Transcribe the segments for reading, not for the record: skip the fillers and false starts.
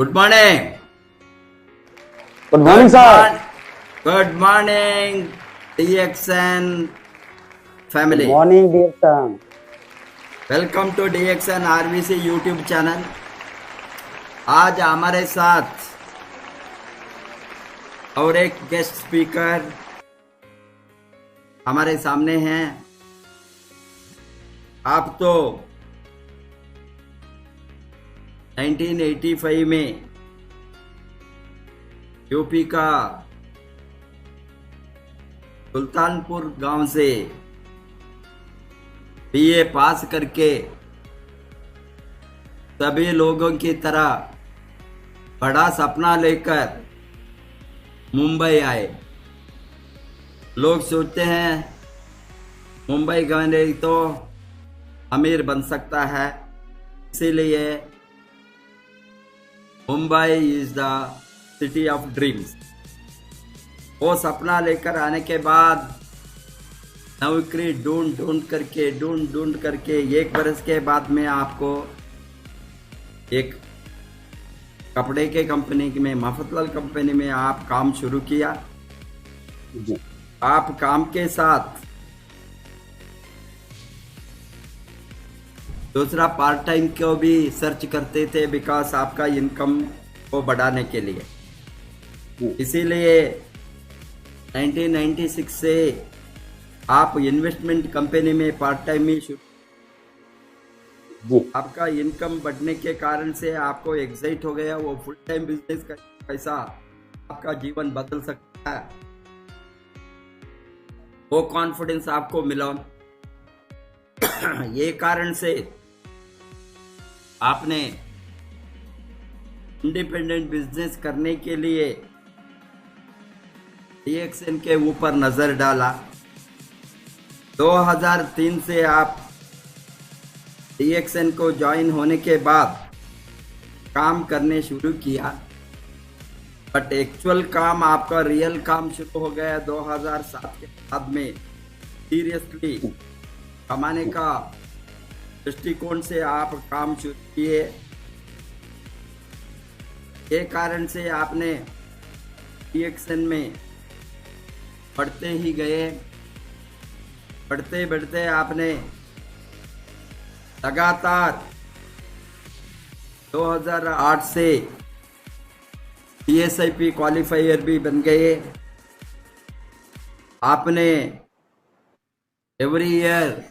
Good morning. Good morning sir. Good morning DXN family. Morning dear son. Welcome to DXN RVC YouTube channel. आज हमारे साथ और एक guest speaker हमारे सामने हैं। आप तो 1985 में यूपी का सुल्तानपुर गांव से BA पास करके सभी लोगों की तरह बड़ा सपना लेकर मुंबई आए। लोग सोचते हैं मुंबई गए तो अमीर बन सकता है, इसीलिए Mumbai is the city of dreams. वो सपना लेकर आने के बाद नौकरी ढूंढ करके 1 बरस के बाद में आपको एक कपड़े के कंपनी में, मफतलाल कंपनी में आप काम शुरू किया जी। आप काम के साथ दूसरा पार्ट टाइम को भी सर्च करते थे, बिकॉज आपका इनकम को बढ़ाने के लिए। इसीलिए 1996 से आप इन्वेस्टमेंट कंपनी में पार्ट टाइम ही शुरू। आपका इनकम बढ़ने के कारण से आपको एक्साइट हो गया, वो फुल टाइम बिजनेस का पैसा आपका जीवन बदल सकता है, वो कॉन्फिडेंस आपको मिला। ये कारण से आपने इंडिपेंडेंट बिजनेस करने के लिए DXN के ऊपर नजर डाला। 2003 से आप DXN को ज्वाइन होने के बाद काम करने शुरू किया, बट एक्चुअल काम आपका रियल काम शुरू हो गया 2007 के बाद में। सीरियसली कमाने का दृष्टिकोण से आप काम शुरू किए। ये कारण से आपने DXN में बढ़ते ही गए। बढ़ते बढ़ते आपने लगातार 2008 से PSIP क्वालिफायर भी बन गए। आपने every year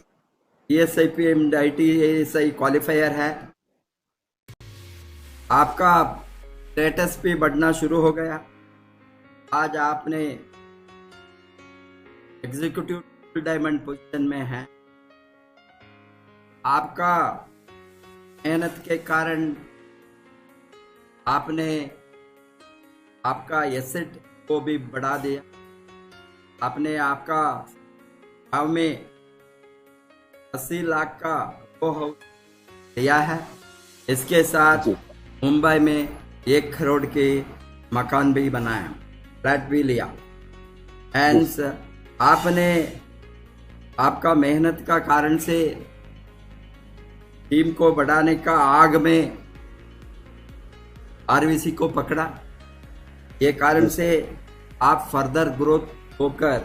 PSIP and ITSI qualifier है। आपका स्टेटस भी बढ़ना शुरू हो गया। आज आपने एग्जीक्यूटिव डायमंड पोजीशन में है। आपका मेहनत के कारण आपने आपका एसेट को भी बढ़ा दिया। आपने आपका गांव में 80 लाख का लिया है। इसके साथ मुंबई में 1 करोड़ के मकान भी बनाया, फ्लैट भी लिया। एंड आपने आपका मेहनत का कारण से टीम को बढ़ाने का आग में RVC को पकड़ा। ये कारण से आप फर्दर ग्रोथ होकर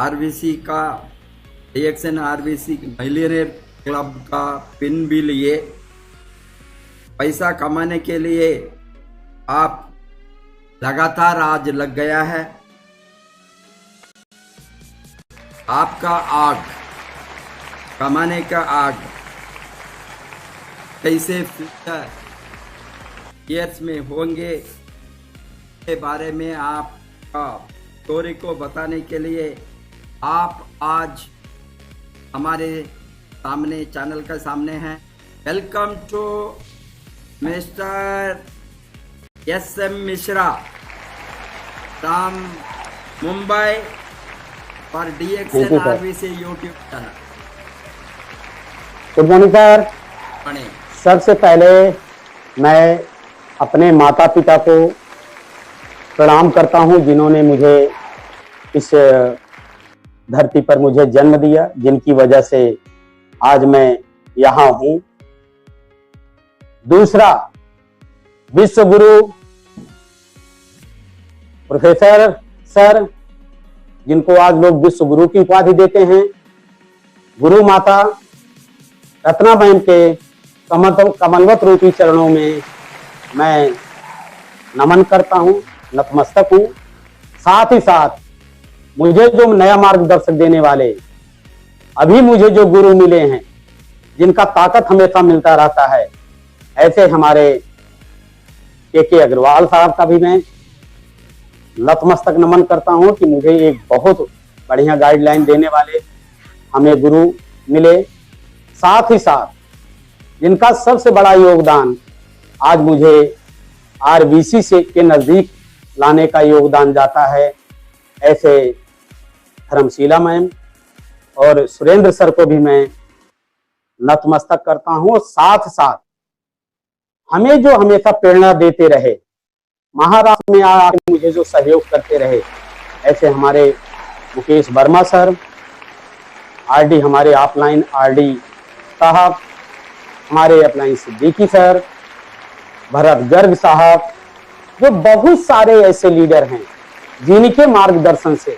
RVC का DXN RVC मिलियनेयर क्लब का पिन भी लिए। पैसा कमाने के लिए आप लगातार आज लग गया है। आपका आग, कमाने का आग कैसे फ्यूचर ईयर्स में होंगे के बारे में आपका स्टोरी को बताने के लिए आप आज हमारे सामने चैनल के सामने हैं। Welcome to mister SM Mishra from Mumbai for DXN RVC YouTube channel. Good morning sir. सबसे पहले मैं अपने माता पिता को प्रणाम करता हूं, जिन्होंने मुझे इस धरती पर मुझे जन्म दिया, जिनकी वजह से आज मैं यहाँ हूं। दूसरा, विश्व गुरु प्रोफेसर सर, जिनको आज लोग विश्व गुरु की उपाधि देते हैं, गुरु माता रत्ना मैम के कमलवत रूपी चरणों में मैं नमन करता हूं, नतमस्तक हूं। साथ ही साथ मुझे जो नया मार्गदर्शक देने वाले, अभी मुझे जो गुरु मिले हैं, जिनका ताकत हमेशा मिलता रहता है, ऐसे हमारे के अग्रवाल साहब का भी मैं नतमस्तक नमन करता हूं कि मुझे एक बहुत बढ़िया गाइडलाइन देने वाले हमें गुरु मिले। साथ ही साथ जिनका सबसे बड़ा योगदान आज मुझे आरबीसी से के नजदीक लाने का योगदान जाता है, ऐसे धर्मशीला मैम और सुरेंद्र सर को भी मैं नतमस्तक करता हूं। साथ साथ हमें जो हमेशा प्रेरणा देते रहे, महाराष्ट्र में आकर मुझे जो सहयोग करते रहे, ऐसे हमारे मुकेश वर्मा सर, आरडी हमारे ऑफलाइन आरडी साहब, हमारे अपलाइन सिद्दीकी सर, भरत गर्ग साहब, जो बहुत सारे ऐसे लीडर हैं जिनके मार्गदर्शन से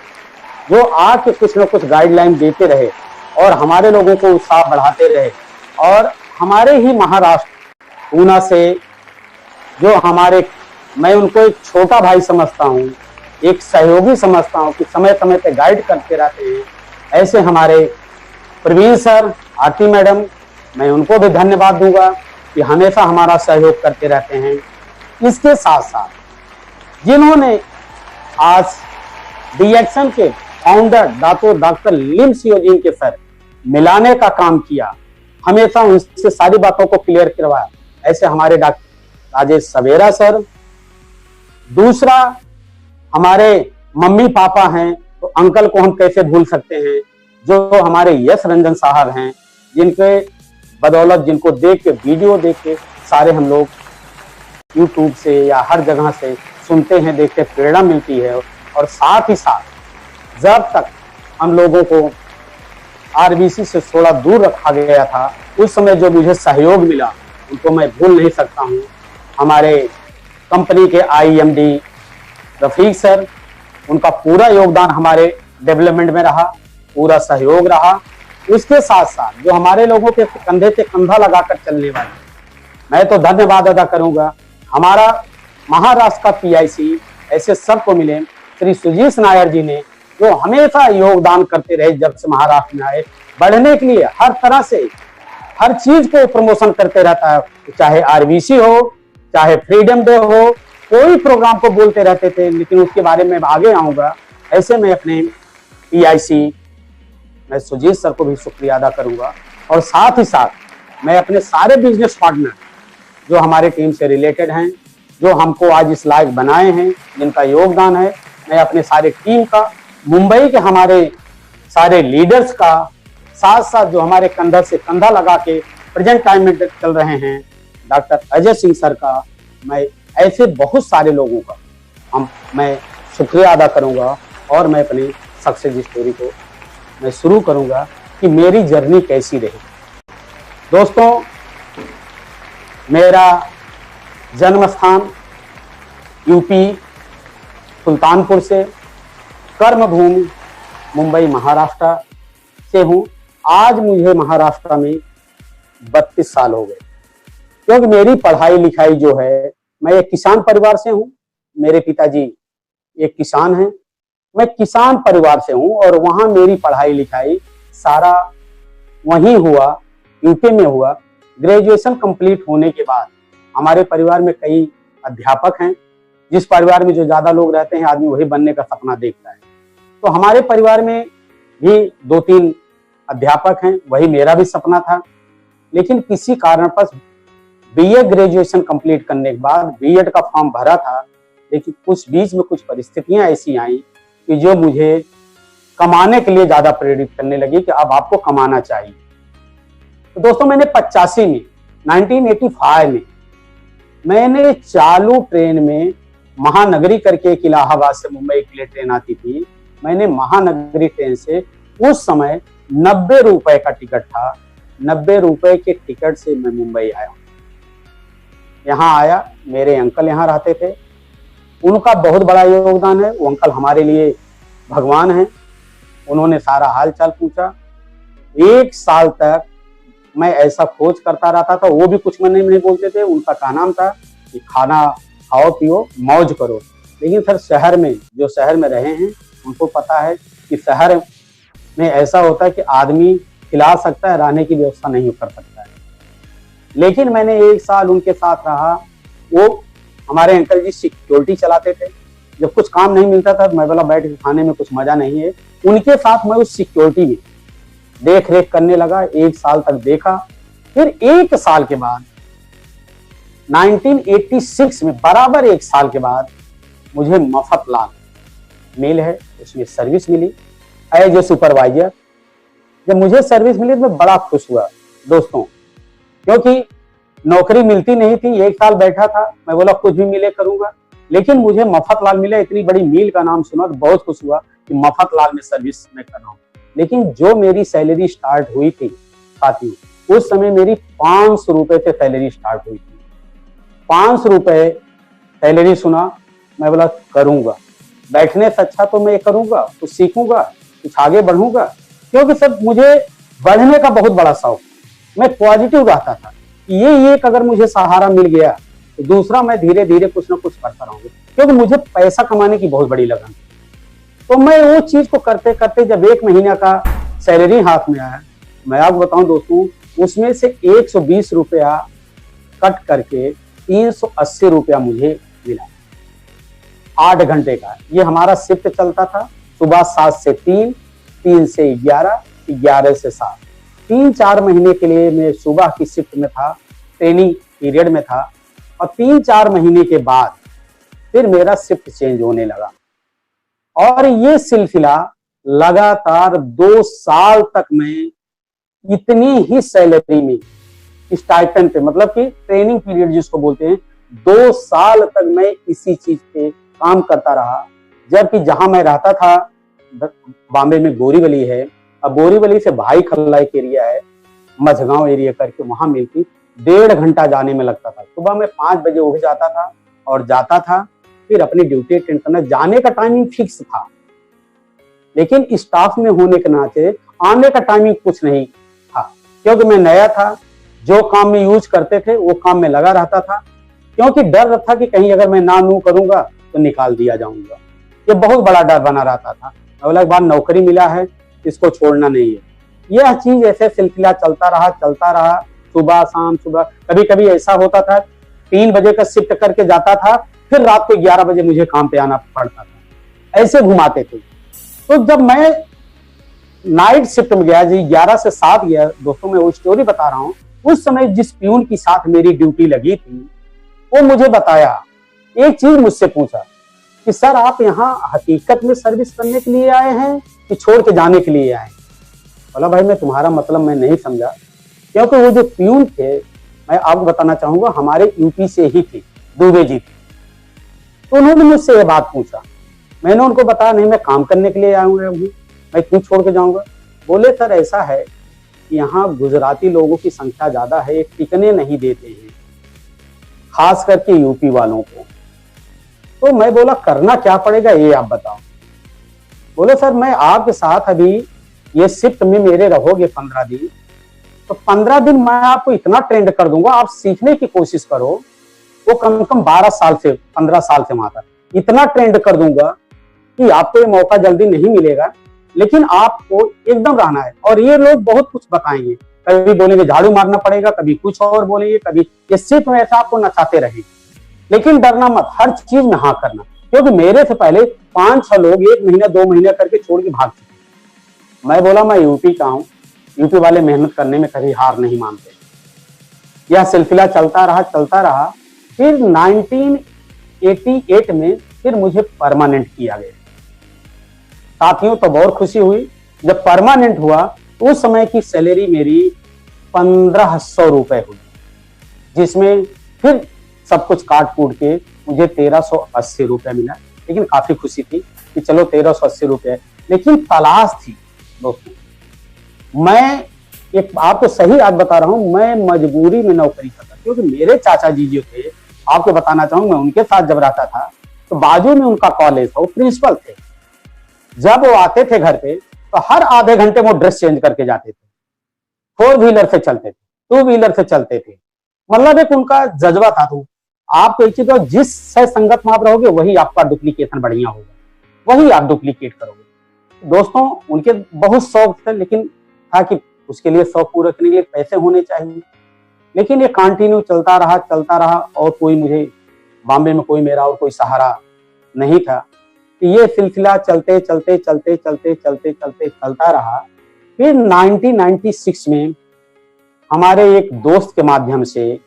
जो आके कुछ न कुछ गाइडलाइन देते रहे और हमारे लोगों को उत्साह बढ़ाते रहे। और हमारे ही महाराष्ट्र पूना से जो हमारे, मैं उनको एक छोटा भाई समझता हूँ, एक सहयोगी समझता हूँ कि समय समय पे गाइड करते रहते हैं, ऐसे हमारे प्रवीण सर, आरती मैडम, मैं उनको भी धन्यवाद दूंगा कि हमेशा हमारा सहयोग करते रहते हैं। इसके साथ साथ जिन्होंने आज डीएक्शन के फाउंडर डॉक्टर लिम सियोजिन के सर मिलाने का काम किया, हमेशा उनसे सारी बातों को क्लियर करवाया, ऐसे हमारे डॉक्टर राजेश सवेरा सर। दूसरा, हमारे मम्मी पापा हैं तो अंकल को हम कैसे भूल सकते हैं, जो हमारे यश रंजन साहब हैं, जिनके बदौलत, जिनको देख के, वीडियो देख के सारे हम लोग यूट्यूब से या हर जगह से सुनते हैं, देखते, प्रेरणा मिलती है। और साथ ही साथ जब तक हम लोगों को आरबीसी से थोड़ा दूर रखा गया था, उस समय जो मुझे सहयोग मिला उनको मैं भूल नहीं सकता हूँ। हमारे कंपनी के आईएमडी रफीक सर, उनका पूरा योगदान हमारे डेवलपमेंट में रहा, पूरा सहयोग रहा। इसके साथ साथ जो हमारे लोगों के कंधे से कंधा लगाकर चलने वाले, मैं तो धन्यवाद अदा करूंगा। हमारा महाराष्ट्र का पीआईसी ऐसे सबको मिले, श्री सुजीत नायर जी ने जो हमेशा योगदान करते रहे, जब से महाराष्ट्र में आए, बढ़ने के लिए हर तरह से हर चीज को प्रमोशन करते रहता है, चाहे आरबीसी हो, चाहे फ्रीडम डे हो, कोई प्रोग्राम को बोलते रहते थे, लेकिन उसके बारे में आगे आऊंगा। ऐसे में अपने पीआईसी, मैं सुजीत सर को भी शुक्रिया अदा करूंगा। और साथ ही साथ मैं अपने सारे बिजनेस पार्टनर जो हमारे टीम से रिलेटेड हैं, जो हमको आज इस लायक बनाए हैं, जिनका योगदान है, मैं अपने सारे टीम का, मुंबई के हमारे सारे लीडर्स का, साथ साथ जो हमारे कंधा से कंधा लगा के प्रेजेंट टाइम में चल रहे हैं, डॉक्टर अजय सिंह सर का, मैं ऐसे बहुत सारे लोगों का मैं शुक्रिया अदा करूंगा। और मैं अपनी सक्सेस स्टोरी को मैं शुरू करूंगा कि मेरी जर्नी कैसी रही। दोस्तों, मेरा जन्म स्थान यूपी सुल्तानपुर से, कर्मभूमि मुंबई महाराष्ट्र से हूँ। आज मुझे महाराष्ट्र में 32 साल हो गए, क्योंकि मेरी पढ़ाई लिखाई जो है, मैं एक किसान परिवार से हूँ, मेरे पिताजी एक किसान हैं, मैं किसान परिवार से हूँ, और वहाँ मेरी पढ़ाई लिखाई सारा वहीं हुआ, यूपी में हुआ। ग्रेजुएशन कंप्लीट होने के बाद हमारे परिवार में कई अध्यापक हैं, जिस परिवार में जो ज्यादा लोग रहते हैं, आदमी वही बनने का सपना देखता है। तो हमारे परिवार में भी 2-3 अध्यापक हैं, वही मेरा भी सपना था। लेकिन किसी कारणवश बीए ग्रेजुएशन कंप्लीट करने के बाद बीएड का फॉर्म भरा था, लेकिन कुछ बीच में कुछ परिस्थितियां ऐसी आई कि जो मुझे कमाने के लिए ज्यादा प्रेरित करने लगी कि अब आपको कमाना चाहिए। तो दोस्तों, मैंने 85 में, 1985 में मैंने चालू ट्रेन में, महानगरी करके एक इलाहाबाद से मुंबई के लिए ट्रेन आती थी, मैंने महानगरी ट्रेन से, उस समय 90 रुपए का टिकट था, 90 रुपए के टिकट से मैं मुंबई आया। यहाँ आया। मेरे अंकल यहाँ रहते थे, उनका बहुत बड़ा योगदान है। वो अंकल हमारे लिए भगवान हैं। उन्होंने सारा हाल चाल पूछा। 1 साल तक मैं ऐसा खोज करता रहता था, वो भी कुछ महीने नहीं बोलते थे। उनका कहना था कि खाना खाओ पियो मौज करो। लेकिन सर शहर में, जो शहर में रहे हैं उनको पता है कि शहर में ऐसा होता है कि आदमी खिला सकता है, रहने की व्यवस्था नहीं कर सकता है। लेकिन मैंने 1 साल उनके साथ रहा। वो हमारे अंकल जी सिक्योरिटी चलाते थे। जब कुछ काम नहीं मिलता था तो मैं बोला बैठ के खाने में कुछ मजा नहीं है। उनके साथ मैं उस सिक्योरिटी में देख रेख करने लगा। 1 साल तक देखा। फिर 1 साल के बाद 1986 में बराबर 1 साल के बाद मुझे मफतलाल मिल है, उसमें सर्विस मिली एज ए सुपरवाइजर। जब मुझे सर्विस मिली तो मैं बड़ा खुश हुआ दोस्तों, क्योंकि नौकरी मिलती नहीं थी। 1 साल बैठा था, मैं बोला कुछ भी मिले करूंगा। लेकिन मुझे मफतलाल मिला। इतनी बड़ी मील का नाम सुना तो बहुत खुश हुआ कि मफतलाल में सर्विस में कर रहा हूँ। लेकिन जो मेरी सैलरी स्टार्ट हुई थी साथियों, उस समय मेरी 500 रुपए से सैलरी स्टार्ट हुई थी। 500 रुपए सैलरी सुना, मैं बोला करूंगा। बैठने से अच्छा तो मैं ये करूंगा, कुछ सीखूंगा, कुछ आगे बढ़ूंगा। क्योंकि सब मुझे बढ़ने का बहुत बड़ा शौक। मैं पॉजिटिव रहता था कि ये एक अगर मुझे सहारा मिल गया तो दूसरा मैं धीरे धीरे कुछ ना कुछ करता रहूंगा। क्योंकि मुझे पैसा कमाने की बहुत बड़ी लगन। तो मैं वो चीज को करते करते जब 1 महीना का सैलरी हाथ में आया, मैं आपको बताऊं दोस्तों, उसमें से 120 रुपया कट करके 380 रुपया मुझे मिला 8 घंटे का। ये हमारा शिफ्ट चलता था, सुबह 7 से 3, 3 से 11, 11 से 7। 3-4 महीने के लिए मैं सुबह की शिफ्ट में था, ट्रेनिंग पीरियड में था। और 3-4 महीने के बाद फिर मेरा शिफ्ट चेंज होने लगा। और ये सिलसिला लगातार 2 साल तक मैं इतनी ही सैलरी में, स्टाइपेंड पे, मतलब कि ट्रेनिंग पीरियड जिसको बोलते हैं, 2 साल तक मैं इसी चीज पे काम करता रहा। जबकि जहां मैं रहता था बॉम्बे में बोरीवली है। अब बोरीवली से भाई खल्ला एक एरिया है, मझगांव एरिया करके, वहां मिलती 1.5 घंटा जाने में लगता था। सुबह में 5 बजे उठ जाता था और जाता था, फिर अपनी ड्यूटी अटेंड करना। जाने का टाइमिंग फिक्स था, लेकिन स्टाफ में होने के नाते आने का टाइमिंग कुछ नहीं था। क्योंकि मैं नया था, जो काम में यूज करते थे वो काम में लगा रहता था। क्योंकि डर था कि कहीं अगर मैं ना नू करूंगा तो निकाल दिया जाऊंगा। ये बहुत बड़ा डर बना रहता था। मैं बोला एक बार नौकरी मिला है, इसको छोड़ना नहीं है। यह चीज ऐसे सिलसिला चलता रहा। सुबह शाम, सुबह कभी कभी ऐसा होता था 3 बजे का शिफ्ट करके जाता था, फिर रात को 11 बजे मुझे काम पे आना पड़ता था। ऐसे घुमाते थे। तो जब मैं नाइट शिफ्ट में गया, जी 11 से 7 गया दोस्तों, मैं वो स्टोरी बता रहा हूँ। उस समय जिस प्यून के साथ मेरी ड्यूटी लगी थी, वो मुझे बताया, एक चीज मुझसे पूछा कि सर आप यहाँ हकीकत में सर्विस करने के लिए आए हैं कि छोड़ के जाने के लिए आए? बोला भाई मैं तुम्हारा मतलब मैं नहीं समझा। क्योंकि वो जो प्यून थे, मैं आपको बताना चाहूंगा, हमारे यूपी से ही थे, दुबे जी थे। तो उन्होंने मुझसे ये बात पूछा। मैंने उनको बताया नहीं, मैं काम करने के लिए आया हूँ, मैं क्यों छोड़ के जाऊंगा। बोले सर ऐसा है कि यहाँ गुजराती लोगों की संख्या ज्यादा है, टिकने नहीं देते हैं, खास करके यूपी वालों को। तो मैं बोला करना क्या पड़ेगा ये आप बताओ। बोले सर मैं आपके साथ अभी ये शिफ्ट में मेरे रहोगे 15 दिन, तो 15 दिन मैं आपको इतना ट्रेंड कर दूंगा, आप सीखने की कोशिश करो। वो कम से कम 12 साल से 15 साल से वहां तक इतना ट्रेंड कर दूंगा कि आपको ये मौका जल्दी नहीं मिलेगा, लेकिन आपको एकदम रहना है। और ये लोग बहुत कुछ बताएंगे, कभी बोलेंगे झाड़ू मारना पड़ेगा, कभी कुछ और बोलेंगे, कभी ये सिर्फ ऐसा आपको नचाते रहेंगे। लेकिन डरना मत, हर चीज में हाँ करना। क्योंकि मेरे से पहले 5-6 लोग 1 महीना 2 महीना करके छोड़ के भाग चुके। मैं बोला मैं यूपी का हूँ, यूपी वाले मेहनत करने में कभी हार नहीं मानते। यह सिलसिला चलता रहा। फिर 1988 में फिर मुझे परमानेंट किया गया। साथियों तो बहुत खुशी हुई जब परमानेंट हुआ। तो उस समय की सैलरी मेरी 1500 रुपए हुई, जिसमें फिर सब कुछ काट कूट के मुझे 1380 रुपए मिला। लेकिन काफी खुशी थी कि चलो 1380 रुपए। लेकिन तलाश थी दोस्तों। मैं एक आपको सही बात बता रहा हूं, मैं मजबूरी में नौकरी करता, क्योंकि मेरे चाचा जी जो थे आपको बताना चाहूंगा, मैं उनके साथ जब रहता था तो बाजू में उनका कॉलेज था, वो प्रिंसिपल थे। जब वो आते थे घर पे तो हर आधे घंटे वो ड्रेस चेंज करके जाते थे, 4 व्हीलर से चलते थे, 2 व्हीलर से चलते थे। मतलब एक उनका जज्बा था। तो आपको एक चीज, जिस से संगत में आप रहोगे वही आपका डुप्लीकेशन बढ़िया होगा, वही आप डुप्लीकेट करोगे। दोस्तों उनके बहुत शौक थे, लेकिन था कि उसके लिए शौक पूरा करने के लिए पैसे होने चाहिए। लेकिन ये कंटिन्यू चलता रहा और कोई मुझे बॉम्बे में कोई मेरा और कोई सहारा नहीं था। तो ये सिलसिला चलते चलता रहा। फिर 1996 में हमारे एक दोस्त के माध्यम से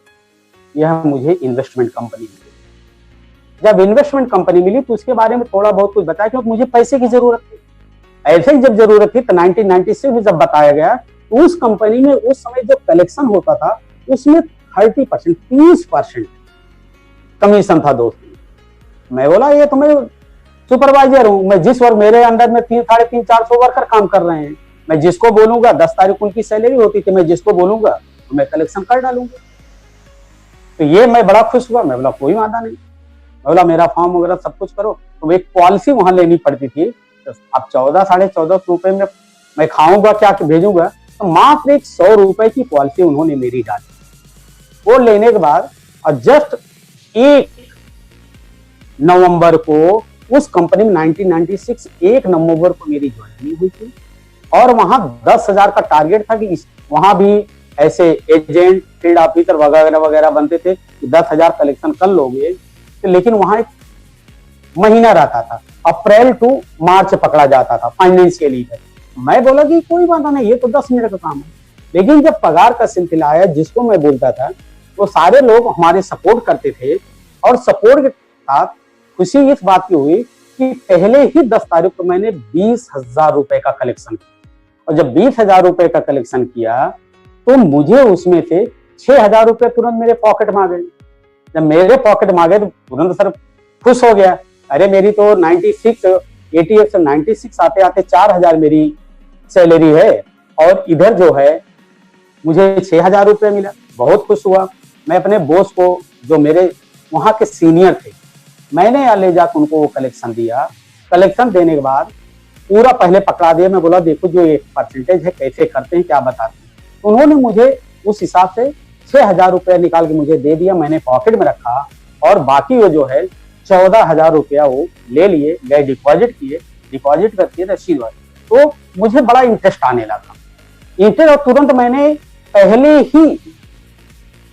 यह मुझे इन्वेस्टमेंट कंपनी मिली। जब इन्वेस्टमेंट कंपनी मिली तो उसके बारे में थोड़ा बहुत कुछ बताया, क्योंकि मुझे पैसे की जरूरत थी। ऐसे ही जब जरूरत थी तो 1996 में जब बताया गया तो उस कंपनी में उस समय जो कलेक्शन होता था उसमें 30%, 30% कमीशन था दोस्त। मैं बोला ये तो मैं सुपरवाइजर हूं, मैं जिस वर्ग मेरे अंडर में 300-400 वर्कर काम कर रहे हैं, मैं जिसको बोलूंगा 10 तारीख उनकी सैलरी होती थी, मैं जिसको बोलूंगा तो मैं कलेक्शन कर डालूंगा। तो ये मैं बड़ा खुश हुआ। मैं बोला कोई वादा नहीं। मैं बोला मेरा फॉर्म वगैरह सब कुछ करो। तो एक पॉलिसी वहां लेनी पड़ती थी। तो अब 1400-1450 रुपए में मैं खाऊंगा क्या कि भेजूंगा, तो मात्र एक 100 रुपए की पॉलिसी उन्होंने मेरी डाली। वो लेने के बाद और जस्ट 1 नवंबर को उस कंपनी में 1996 1 नवंबर को मेरी ज्वाइनिंग हुई थी। और वहां 10,000 का टारगेट था कि वहां भी ऐसे एजेंट, फील्ड ऑफिसर वगैरह वगैरह बनते थे कि 10,000 कलेक्शन कर लोगे। तो लेकिन वहां एक महीना रहता था, अप्रैल टू मार्च पकड़ा जाता था फाइनेंशियली। मैं बोला कि कोई बात नहीं, ये तो 10 मिनट का काम है। लेकिन जब पगार का सिलसिला आया, जिसको मैं बोलता था वो सारे लोग हमारे सपोर्ट करते थे। और सपोर्ट के साथ खुशी इस बात की हुई कि पहले ही 10 तारीख को मैंने 20,000 रुपए का कलेक्शन किया। और जब 20,000 रुपए का कलेक्शन किया तो मुझे उसमें से 6,000 रुपए तुरंत मेरे पॉकेट में आ गए। जब मेरे पॉकेट में आ गए तो तुरंत सर खुश हो गया। अरे मेरी तो 88 से 96 आते आते 4,000 मेरी सैलरी है, और इधर जो है मुझे 6,000 रुपए मिला। बहुत खुश हुआ। मैं अपने बॉस को, जो मेरे वहां के सीनियर थे, मैंने यहाँ ले जाकर उनको वो कलेक्शन दिया। कलेक्शन देने के बाद पूरा पहले पकड़ा दिया। मैं बोला देखो जो ये परसेंटेज है कैसे करते हैं, क्या बताते हैं। तो उन्होंने मुझे उस हिसाब से 6,000 रुपया निकाल के मुझे दे दिया। मैंने पॉकेट में रखा और बाकी वो जो है 14,000 रुपया वो ले लिए, गए डिपॉजिट किए। डिपॉजिट करके रसीद आई तो मुझे बड़ा इंटरेस्ट आने लगा। इंटरेस्ट, और तुरंत मैंने पहले ही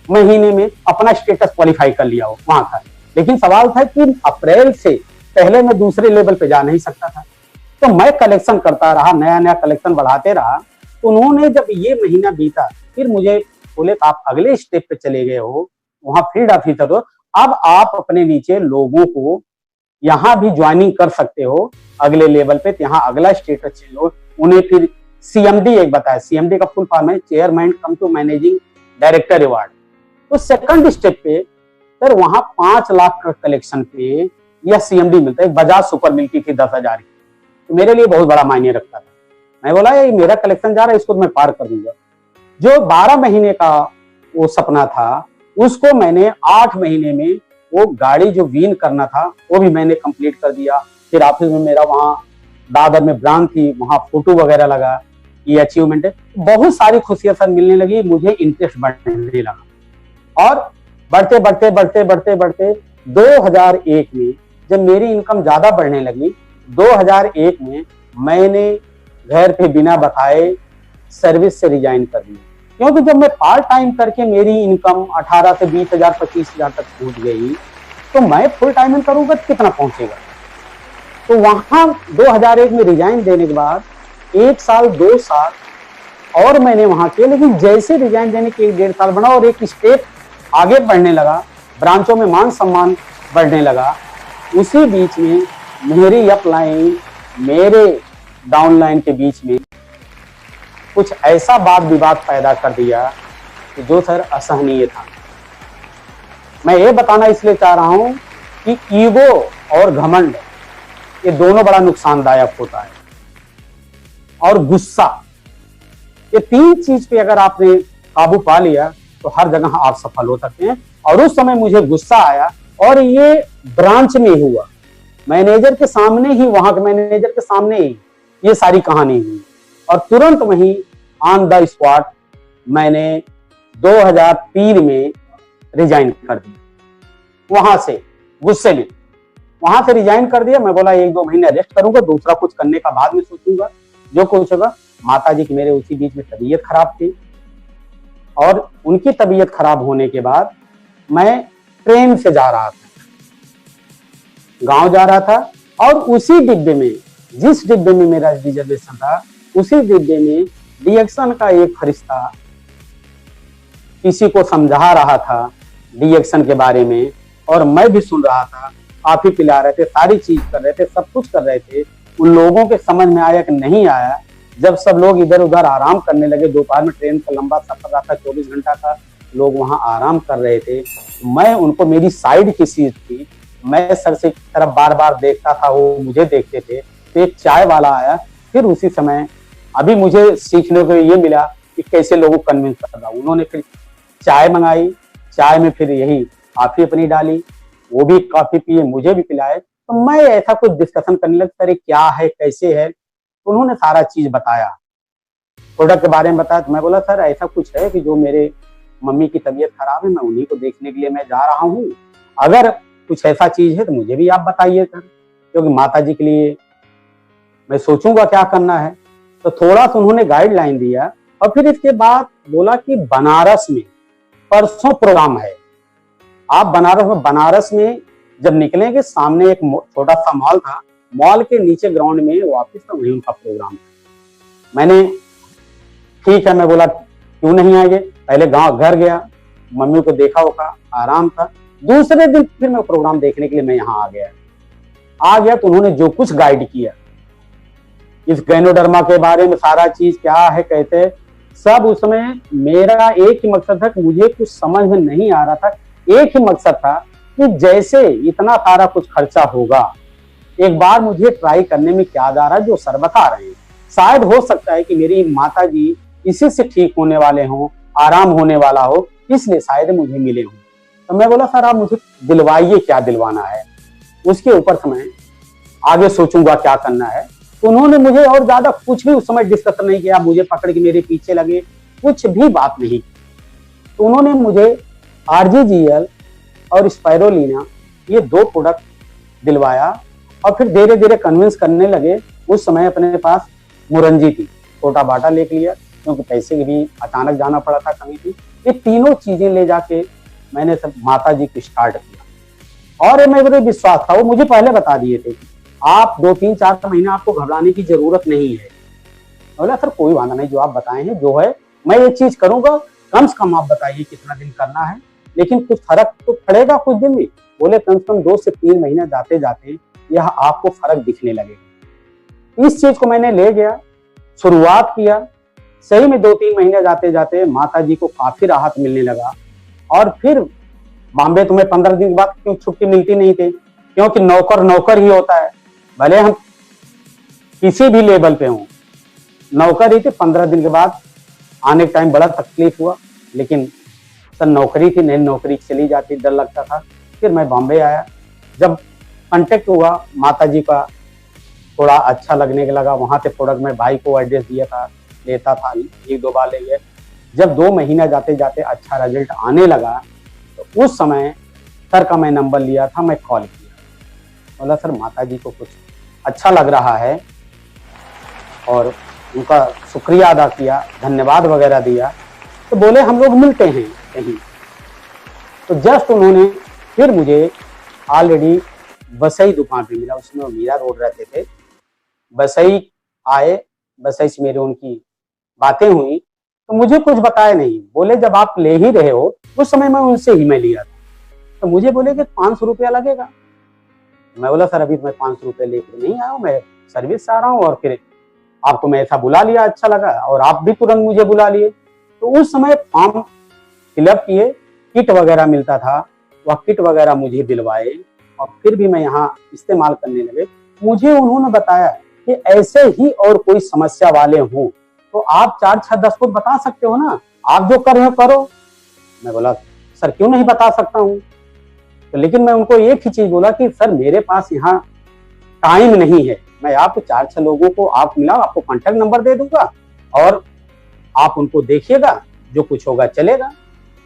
महीने में अपना स्टेटस क्वालिफाई कर लिया वहां का। लेकिन सवाल था कि अप्रैल से पहले मैं दूसरे लेवल पे जा नहीं सकता था। तो मैं कलेक्शन करता रहा, नया नया कलेक्शन बढ़ाते रहा। तो उन्होंने जब ये महीना बीता फिर मुझे बोले आप अगले स्टेप पे चले गए हो, वहां फील्ड ऑफिसर हो, अब आप अपने नीचे लोगों को यहाँ भी ज्वाइनिंग कर सकते हो अगले लेवल पे। यहाँ अगला स्टेटस चेंज हो। उन्हें फिर CMD एक बताया। CMD का फुल फॉर्म है chairman cum to managing director award. तो सेकंड स्टेप पे सर वहां 5 लाख का कलेक्शन पे यह CMD मिलता है। बजाज सुपर मिलती थी 10,000 की, तो मेरे लिए बहुत बड़ा मायने रखता था। मैं बोला ये मेरा कलेक्शन जा रहा है, इसको मैं पार कर दूंगा। जो 12 महीने का वो सपना था उसको मैंने 8 महीने में वो गाड़ी जो वीन करना था वो भी मैंने कंप्लीट कर दिया। फिर ऑफिस में मेरा वहाँ दादर में ब्रांच थी, वहां फोटो वगैरह लगा, ये अचीवमेंट है। बहुत सारी खुशियां सर मिलने लगी, मुझे इंटरेस्ट बढ़ने लगा। और बढ़ते बढ़ते बढ़ते बढ़ते बढ़ते 2001 में जब मेरी इनकम ज्यादा बढ़ने लगी, 2001 में मैंने घर पे बिना बताए सर्विस से रिजाइन कर दिया। क्योंकि जब मैं पार्ट टाइम करके मेरी इनकम 18 से 20,000 25,000 तक पहुंच गई, तो मैं फुल टाइम में करूंगा तो कितना पहुंचेगा। तो वहां 2001 में रिजाइन देने के बाद 1 साल 2 साल और मैंने वहां किया। लेकिन जैसे रिजाइन देने के 1-1.5 साल बना और एक स्टेप आगे बढ़ने लगा, ब्रांचों में मान सम्मान बढ़ने लगा, उसी बीच में मेरी अपलाइन मेरे डाउनलाइन के बीच में कुछ ऐसा वाद विवाद पैदा कर दिया कि जो सर असहनीय था। मैं ये बताना इसलिए चाह रहा हूं कि ईगो और घमंड ये दोनों बड़ा नुकसानदायक होता है। और गुस्सा, ये 3 चीज पे अगर आपने काबू पा लिया तो हर जगह आप सफल हो सकते हैं। और उस समय मुझे गुस्सा आया और ये ब्रांच में हुआ, मैनेजर के सामने ही, वहां के मैनेजर के सामने ही ये सारी कहानी हुई। और तुरंत वहीं ऑन द स्पॉट मैंने 2003 में रिजाइन कर दिया, वहां से गुस्से में वहां से रिजाइन कर दिया। मैं बोला 1-2 महीने रेस्ट करूंगा, दूसरा कुछ करने का बाद में सोचूंगा, जो कुछ होगा। माता जी की मेरे उसी बीच में तबीयत खराब थी और उनकी तबीयत खराब होने के बाद मैं ट्रेन से जा रहा था, गांव जा रहा था। और उसी डिब्बे में, जिस डिब्बे में मेरा रिजर्वेशन था, उसी डिब्बे में डीएक्शन का एक फरिश्ता किसी को समझा रहा था डीएक्शन के बारे में, और मैं भी सुन रहा था। कॉफी पिला रहे थे, सारी चीज कर रहे थे, सब कुछ कर रहे थे। उन लोगों के समझ में आया कि नहीं आया। जब सब लोग इधर उधर आराम करने लगे, दोपहर में ट्रेन का लंबा सफर रहा था, 24 घंटा का, लोग वहां आराम कर रहे थे। मैं उनको, मेरी साइड की सीट थी, मैं सर से तरफ बार बार देखता था, वो मुझे देखते थे। तो एक चाय वाला आया, फिर उसी समय अभी मुझे सीखने को ये मिला कि कैसे लोगों को कन्विंस करना। उन्होंने फिर चाय मंगाई, चाय में फिर यही कॉफी अपनी डाली, वो भी कॉफी पिए, मुझे भी पिलाए। तो मैं ऐसा कुछ डिस्कशन करने लगा, अरे क्या है, कैसे है। तो उन्होंने सारा चीज बताया, प्रोडक्ट के बारे में बताया। तो मैं बोला सर ऐसा कुछ है कि जो मेरे मम्मी की तबीयत खराब है, मैं उन्हीं को देखने के लिए मैं जा रहा हूँ, अगर कुछ ऐसा चीज है तो मुझे भी आप बताइए सर, क्योंकि माता जी के लिए मैं सोचूंगा क्या करना है। तो थोड़ा सा उन्होंने गाइडलाइन दिया। और फिर इसके बाद बोला कि बनारस में परसों प्रोग्राम है, आप बनारस में जब निकलेंगे, सामने एक छोटा सा मॉल था, मॉल के नीचे ग्राउंड में वो ऑफिस था, वहीं उनका प्रोग्राम था। मैंने ठीक है, मैं बोला क्यों नहीं आएंगे। पहले गांव घर गया, मम्मी को देखा होगा, आराम था। दूसरे दिन फिर मैं प्रोग्राम देखने के लिए मैं यहाँ आ गया। तो उन्होंने जो कुछ गाइड किया इस गैनोडर्मा के बारे में, सारा चीज क्या है कहते सब, उसमें मेरा एक ही मकसद था कि मुझे कुछ समझ में नहीं आ रहा था। एक ही मकसद था कि जैसे इतना सारा कुछ खर्चा होगा, एक बार मुझे ट्राई करने में क्या जा रहा है, जो सर बता रहे हैं। शायद हो सकता है कि मेरी माता जी इसी से ठीक होने वाले हों, आराम होने वाला हो, इसलिए शायद मुझे मिले हों। तो मैं बोला सर आप मुझे दिलवाइए, क्या दिलवाना है, उसके ऊपर से मैं आगे सोचूंगा क्या करना है। तो उन्होंने मुझे और ज्यादा कुछ भी उस समय डिस्कस नहीं किया, मुझे पकड़ के मेरे पीछे लगे, कुछ भी बात नहीं। तो उन्होंने मुझे RGGL और स्पाइरोलिना ये 2 प्रोडक्ट दिलवाया। और फिर धीरे धीरे कन्विंस करने लगे। उस समय अपने पास मुरंजी थी, छोटा बाटा लेके लिया, क्योंकि पैसे की भी अचानक जाना पड़ा था, कमी थी। ये तीनों चीजें ले जाके मैंने सब माता जी को स्टार्ट किया। और मेरे विश्वास था, वो मुझे पहले बता दिए थे आप 2-3-4 महीने आपको घबराने की जरूरत नहीं है। बोला सर कोई वादा नहीं, जो आप बताए हैं जो है मैं ये चीज करूंगा, कम से कम आप बताइए कितना दिन करना है, लेकिन कुछ फर्क तो पड़ेगा कुछ दिन में। बोले कम से कम 2 से 3 महीने जाते जाते यह आपको फर्क दिखने लगेगा। इस चीज को मैंने ले गया, शुरुआत किया। सही में 2-3 महीने जाते जाते माता जी को काफी राहत मिलने लगा। और फिर बॉम्बे तो मैं 15 दिन के बाद, क्यों छुट्टी मिलती नहीं थी, क्योंकि नौकर ही होता है, भले हम किसी भी लेवल पे हों, नौकर ही थे। 15 दिन के बाद आने के टाइम बड़ा तकलीफ हुआ, लेकिन सर नौकरी थी, नई नौकरी चली जाती, डर लगता था। फिर मैं बॉम्बे आया, जब कांटेक्ट हुआ माता जी का, थोड़ा अच्छा लगने के लगा। वहां से प्रोडक्ट मैं भाई को एड्रेस दिया था, लेता था, 1-2 बार ले गए। जब 2 महीना जाते जाते अच्छा रिजल्ट आने लगा, तो उस समय सर का मैं नंबर लिया था, मैं कॉल किया, बोला सर माता जी को कुछ अच्छा लग रहा है, और उनका शुक्रिया अदा किया, धन्यवाद वगैरह दिया। तो बोले हम लोग मिलते हैं कहीं। तो जस्ट उन्होंने फिर मुझे ऑलरेडी बसई दुकान पे मिला, उसमें वो मीरा रोड रहते थे। बसई आए, बसई से मेरे उनकी बातें हुई, तो मुझे कुछ बताया नहीं। बोले जब आप ले ही रहे हो, उस समय मैं उनसे ही मैं लिया था। तो मुझे बोले कि 500 रुपया लगेगा। मैं बोला सर अभी मैं 500 रुपये लेकर नहीं आया हूँ, मैं सर्विस से आ रहा हूँ, और फिर आपको मैं ऐसा बुला लिया, अच्छा लगा, और आप भी तुरंत मुझे बुला लिए। तो उस समय फॉर्म फिलअप किए, किट वगैरह मिलता था, वह किट वगैरह मुझे दिलवाए, और फिर भी मैं यहाँ इस्तेमाल करने लगे। मुझे उन्होंने बताया कि ऐसे ही और कोई समस्या वाले हों तो आप 4, 6, 10 को बता सकते हो ना, आप जो कर रहे हो करो। मैं बोला सर क्यों नहीं बता सकता हूँ। तो लेकिन मैं उनको एक ही चीज बोला कि सर मेरे पास यहाँ टाइम नहीं है, मैं आपको 4-6 लोगों को आप मिला, आपको कॉन्टेक्ट नंबर दे दूंगा और आप उनको देखिएगा, जो कुछ होगा चलेगा,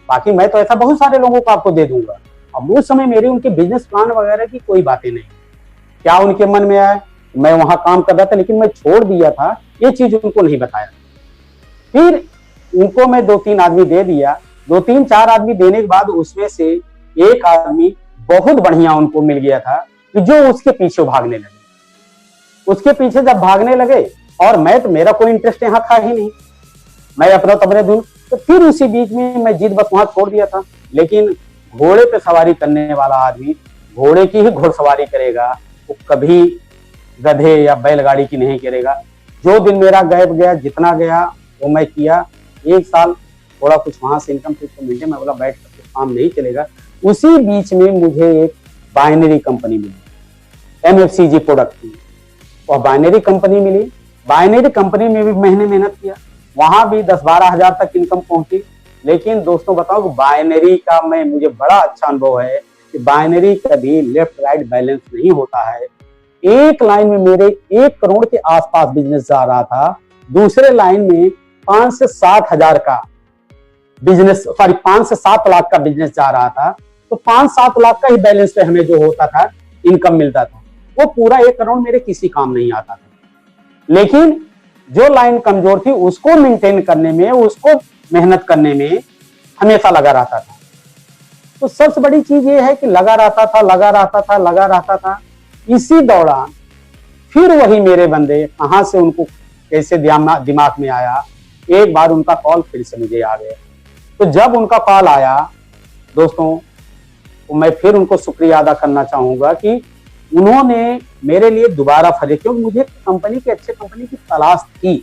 बाकी मैं तो ऐसा बहुत सारे लोगों को आपको दे दूंगा। अब उस समय मेरी उनके बिजनेस प्लान वगैरह की कोई बातें नहीं, क्या उनके मन में आया, मैं वहां काम कर रहा था लेकिन मैं छोड़ दिया था, ये चीज उनको नहीं बताया। फिर उनको मैं 2-3 आदमी दे दिया, 2-3-4 आदमी देने के बाद उसमें से एक आदमी बहुत बढ़िया उनको मिल गया था कि जो उसके पीछे भागने लगे। उसके पीछे जब भागने लगे और मैं तो मेरा कोई इंटरेस्ट यहाँ था ही नहीं, मैं अपना तबरे दूं, तो फिर उसी बीच में मैं जीत बस वहां छोड़ दिया था। लेकिन घोड़े पे सवारी करने वाला आदमी घोड़े की ही घुड़सवारी करेगा, वो कभी गधे या बैलगाड़ी की नहीं करेगा। जो दिन मेरा गैप गया, जितना गया वो मैं किया। 1 साल थोड़ा कुछ वहां से इनकम मिल गया, मैं बोला बैठ कर काम नहीं चलेगा। उसी बीच में मुझे एक बाइनरी कंपनी मिली, MFCG प्रोडक्ट की, और बाइनरी कंपनी मिली। बाइनरी कंपनी में भी महीने मेहनत किया, वहां भी 10-12 हजार तक इनकम पहुंची। लेकिन दोस्तों बताओ बाइनरी का मुझे बड़ा अच्छा अनुभव है कि बाइनरी कभी लेफ्ट राइट बैलेंस नहीं होता है। एक लाइन में मेरे 1 करोड़ के आसपास बिजनेस जा रहा था, दूसरे लाइन में 5 से 7 हजार का बिजनेस, 5 से 7 लाख का बिजनेस जा रहा था। तो 5-7 लाख का ही बैलेंस पे हमें जो होता था इनकम मिलता था, वो पूरा 1 करोड़ मेरे किसी काम नहीं आता था। लेकिन जो लाइन कमजोर थी उसको मेंटेन करने में, उसको मेहनत करने में हमेशा लगा रहता था। तो सबसे बड़ी चीज ये है कि लगा रहता था। इसी दौरान फिर वही मेरे बंदे कहां से उनको कैसे दिमाग में आया, एक बार उनका कॉल फिर से मुझे आ गया। तो जब उनका कॉल आया दोस्तों, तो मैं फिर उनको शुक्रिया अदा करना चाहूंगा कि उन्होंने मेरे लिए दोबारा फरे, क्योंकि मुझे कंपनी की अच्छे कंपनी की तलाश थी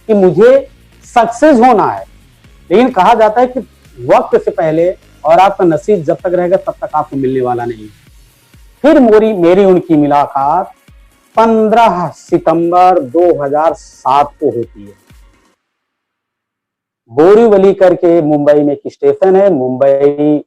कि मुझे सक्सेस होना है। लेकिन कहा जाता है कि वक्त से पहले और आपका नसीब जब तक रहेगा तब तक आपको मिलने वाला नहीं। फिर मेरी उनकी मुलाकात 15 सितंबर 2007 को होती है। बोरीवली करके मुंबई में एक स्टेशन है, मुंबई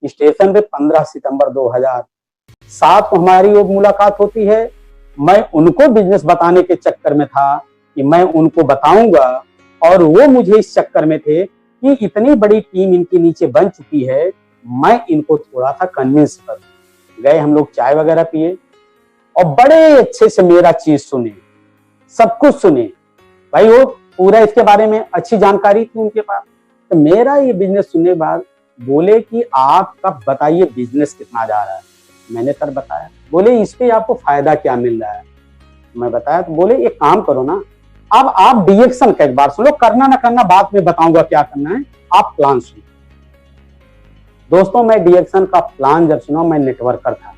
स्टेशन पे 15 सितंबर 2007 को हमारी वो मुलाकात होती है। मैं उनको बिजनेस बताने के चक्कर में था कि मैं उनको बताऊंगा, और वो मुझे इस चक्कर में थे कि इतनी बड़ी टीम इनके नीचे बन चुकी है, मैं इनको थोड़ा सा कन्विंस कर गए। हम लोग चाय वगैरह पिए और बड़े अच्छे से मेरा चीज सुने, सब कुछ सुने। भाई वो पूरा इसके बारे में अच्छी जानकारी थी उनके पास। तो मेरा ये बिजनेस सुनने के बाद बोले कि आपका बताइए बिजनेस कितना जा रहा है। मैंने सर बताया। बोले इस पे आपको फायदा क्या मिल रहा है। मैं बताया। तो बोले एक काम करो ना, अब आप डिएक्शन का एक बार सुनो, करना ना करना बाद में बताऊंगा क्या करना है, आप प्लान सुनो। दोस्तों मैं डिएक्शन का प्लान जब सुना, मैं नेटवर्कर था,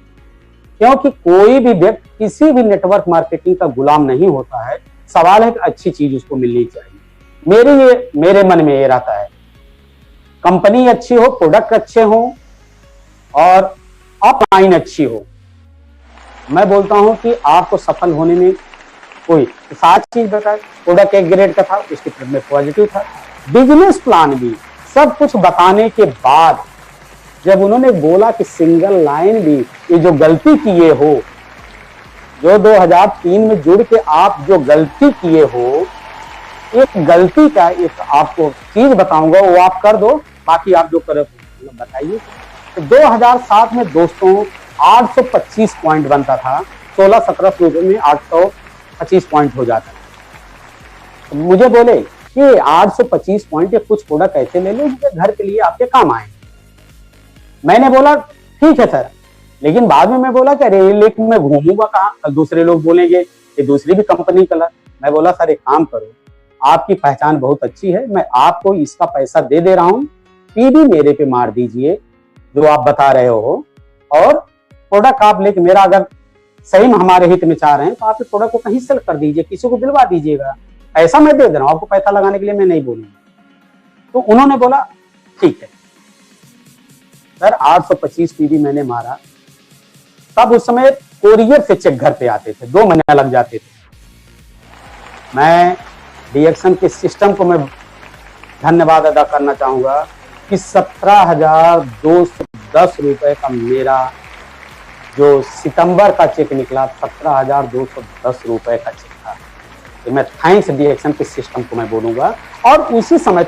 क्योंकि कोई भी व्यक्ति किसी भी नेटवर्क मार्केटिंग का गुलाम नहीं होता है। सवाल है कि अच्छी चीज उसको मिलनी चाहिए। मेरे मन में ये रहता है, कंपनी अच्छी हो, प्रोडक्ट अच्छे हो और ऑफलाइन अच्छी हो। मैं बोलता हूं कि आपको सफल होने में कोई 7 चीज बताए। प्रोडक्ट एक ग्रेड का था, उसके प्रति में पॉजिटिव था, बिजनेस प्लान भी, सब कुछ बताने के बाद जब उन्होंने बोला कि सिंगल लाइन भी ये जो गलती किए हो, जो 2003 में जुड़ के आप जो गलती किए हो, एक गलती का एक आपको चीज बताऊंगा, वो आप कर दो, बाकी आप जो करो बताइए। तो 2007 में दोस्तों 825 पॉइंट बनता था, 16-17 रुपए में 825 पॉइंट हो जाता है। तो मुझे बोले कि 825 पॉइंट या कुछ प्रोडक्ट ऐसे ले लो जो घर के लिए आपके काम आए। मैंने बोला ठीक है सर, लेकिन बाद में मैं बोला कि अरे लेकिन मैं घूमूंगा कहाँ, कल दूसरे लोग बोलेंगे कि दूसरी भी कंपनी कलर। मैं बोला सर एक काम करो, आपकी पहचान बहुत अच्छी है, मैं आपको इसका पैसा दे दे रहा हूँ, पीडी मेरे पे मार दीजिए जो आप बता रहे हो, और प्रोडक्ट आप लेके, मेरा अगर सही में हमारे हित में चाह रहे हैं तो आप प्रोडक्ट को कहीं सेल कर दीजिए, किसी को दिलवा दीजिएगा, ऐसा मैं दे दे रहा हूँ आपको, पैसा लगाने के लिए मैं नहीं बोलूंगा। तो उन्होंने बोला ठीक है सर। 825 पीडी मैंने मारा। तब उस समय कोरियर से चेक घर पे आते थे, 2 महीने लग जाते थे। मैं डिएक्शन के सिस्टम को मैं धन्यवाद अदा करना चाहूंगा कि 17,210 रुपए का मेरा जो सितंबर का चेक निकला, 17,210 रुपए का चेक था। तो मैं थैंक्स डीएक्शन के सिस्टम को मैं बोलूंगा। और उसी समय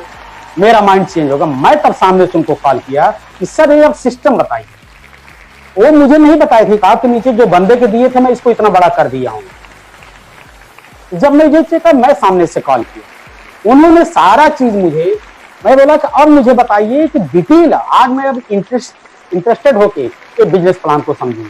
मेरा माइंड चेंज होगा। मैं तब सामने से उनको कॉल किया कि सर ये अब सिस्टम बताइए। वो मुझे नहीं बताए थे, आपके नीचे जो बंदे के दिए थे मैं इसको इतना बड़ा कर दिया हूं। जब मैं ये चेक मैं सामने से कॉल किया, उन्होंने सारा चीज मुझे, मैं बोला कि अब मुझे बताइए कि डिटेल, आज मैं अब इंटरेस्टेड होके ये बिजनेस प्लान को समझूंगा।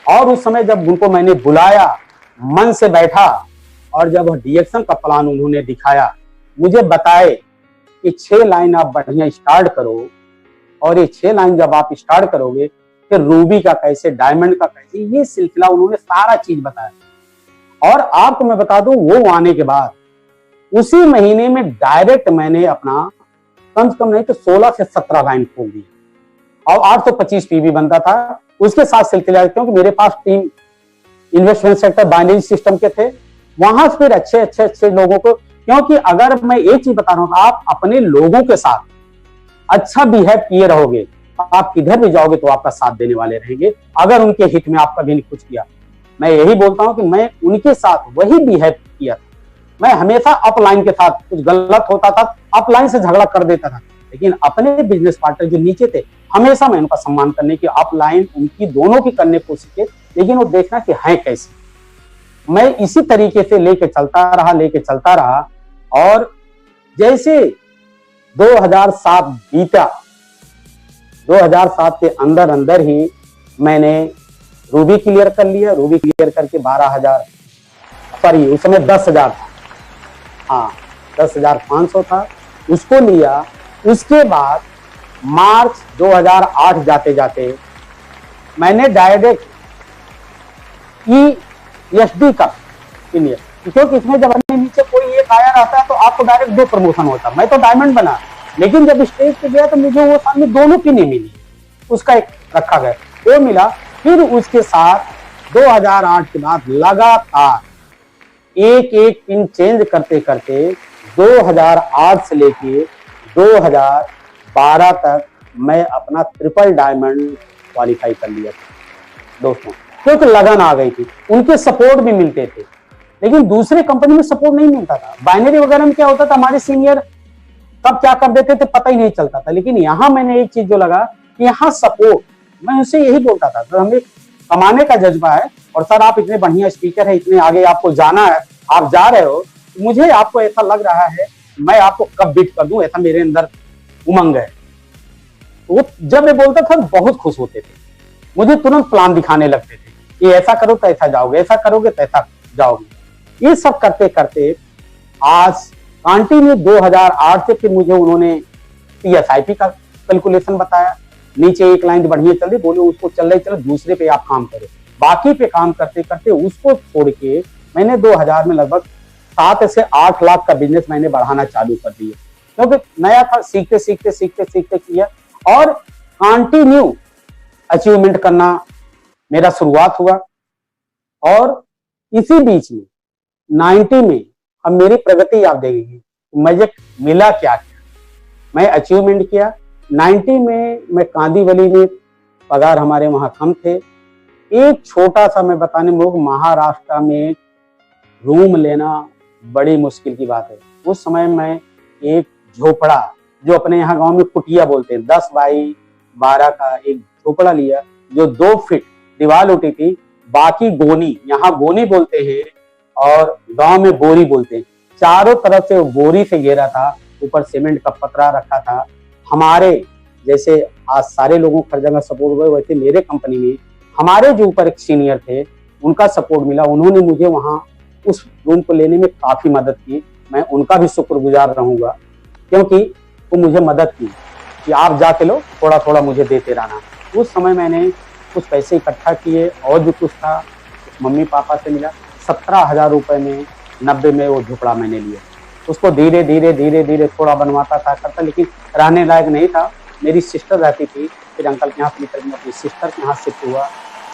और उस समय जब उनको मैंने बुलाया, मन से बैठा, और जब डीएक्शन का प्लान उन्होंने दिखाया, मुझे बताए कि 6 लाइन आप बढ़िया स्टार्ट करो, और ये 6 लाइन जब आप स्टार्ट करोगे फिर रूबी का कैसे, डायमंड का कैसे, ये सिलसिला उन्होंने सारा चीज बताया। और आपको मैं बता दूं, वो आने के बाद उसी महीने में डायरेक्ट मैंने अपना कम से कम नहीं तो 16 से 17 लाइन खोल दी, और 825 पीवी बनता था। उसके साथ सिलसिला, क्योंकि मेरे पास team investment sector binary system के थे, वहां से फिर अच्छे लोगों को, क्योंकि अगर मैं एक चीज बता रहा हूं, आप अपने लोगों के साथ अच्छा बिहेव किए रहोगे, आप किधर भी जाओगे तो आपका साथ देने वाले रहेंगे। अगर उनके हित में आपका भी नहीं कुछ किया, मैं यही बोलता हूं कि मैं उनके साथ वही बिहेव किया था। मैं हमेशा अपलाइन के साथ, कुछ गलत होता था अपलाइन से झगड़ा कर देता था, लेकिन अपने बिजनेस पार्टनर जो नीचे थे हमेशा मैं उनका सम्मान करने की, अपलाइन उनकी दोनों की करने की कोशिश की, लेकिन वो देखना कि है कैसे। मैं इसी तरीके से लेके चलता रहा, और जैसे 2007 बीता, 2007 के अंदर ही मैंने रूबी क्लियर कर लिया। रूबी क्लियर करके 12,000, सॉरी उस समय 10,000 था, हाँ 10,500 था, उसको लिया। उसके बाद मार्च 2008 जाते जाते मैंने डायरेक्ट ESD का क्लियर, क्योंकि इसमें जब अपने नीचे कोई एक आया रहता है तो आपको डायरेक्ट 2 प्रमोशन होता। मैं तो डायमंड बना, लेकिन जब स्टेज पे गया तो मुझे वो सामने दोनों की नहीं मिली, उसका एक रखा गया, वो मिला। फिर उसके साथ 2008 के बाद लगातार एक पिन चेंज करते करते 2008 से लेके 2012 तक मैं अपना ट्रिपल डायमंड क्वालिफाई कर लिया था दोस्तों, क्योंकि लगन आ गई थी। उनके सपोर्ट भी मिलते थे, लेकिन दूसरे कंपनी में सपोर्ट नहीं मिलता था। बाइनरी वगैरह में क्या होता था, हमारे सीनियर कब क्या कर देते थे पता ही नहीं चलता था। लेकिन यहाँ मैंने एक चीज जो लगा कि यहाँ सपोर्ट, मैं उनसे यही बोलता था, सर हमें कमाने का जज्बा है, और सर आप इतने बढ़िया स्पीकर है, इतने आगे आपको जाना है, आप जा रहे हो, मुझे आपको ऐसा लग रहा है मैं आपको कब बीट कर दूं, ऐसा मेरे अंदर उमंग है। वो जब मैं बोलता था बहुत खुश होते थे, मुझे तुरंत प्लान दिखाने लगते थे कि ऐसा करो तो ऐसा जाओगे, ऐसा करोगे तो ऐसा जाओगे। ये सब करते करते आज कंटिन्यू 2008 से फिर मुझे उन्होंने PSIP का कैलकुलेशन बताया। नीचे एक लाइन बढ़िया चल रही, बोले उसको चल रही, चलो दूसरे पे आप काम करो। बाकी पे काम करते करते उसको छोड़ के मैंने 2000 में लगभग 7 से 8 लाख का बिजनेस मैंने बढ़ाना चालू कर दिया, क्योंकि नया था, सीखते किया, और कंटिन्यू अचीवमेंट करना मेरा शुरुआत हुआ। और इसी बीच में 90 में अब मेरी प्रगति आप देखेंगे, मुझे मिला क्या क्या, मैं अचीवमेंट किया। 90 में मैं कांदीवली में, पगार हमारे वहां कम थे, एक छोटा सा मैं बताने में, महाराष्ट्र में रूम लेना बड़ी मुश्किल की बात है। उस समय मैं एक झोपड़ा, जो अपने यहाँ गांव में कुटिया बोलते हैं, 10 बाई 12 का एक झोपड़ा लिया, जो 2 फीट दीवार उठी थी, बाकी गोनी, यहाँ गोनी बोलते हैं और गांव में बोरी बोलते हैं, चारों तरफ से बोरी से घेरा था, ऊपर सीमेंट का पतरा रखा था। हमारे जैसे आज सारे लोगों को हर जगह सपोर्ट हुए, वैसे मेरे कंपनी में हमारे जो ऊपर एक सीनियर थे उनका सपोर्ट मिला, उन्होंने मुझे वहां उस रूम को लेने में काफी मदद की। मैं उनका भी शुक्रगुजार रहूंगा, क्योंकि वो मुझे मदद की कि आप जाके लो, थोड़ा थोड़ा मुझे देते रहना। उस समय मैंने कुछ पैसे इकट्ठा किए, और भी कुछ था, मम्मी पापा से मिला, 17,000 रुपए में 90 में वो झोपड़ा मैंने लिया। उसको धीरे धीरे थोड़ा बनवाता था, करता, लेकिन रहने लायक नहीं था। मेरी सिस्टर रहती थी, फिर अंकल के यहाँ लेकर मैं अपनी सिस्टर के यहाँ शिफ्ट हुआ।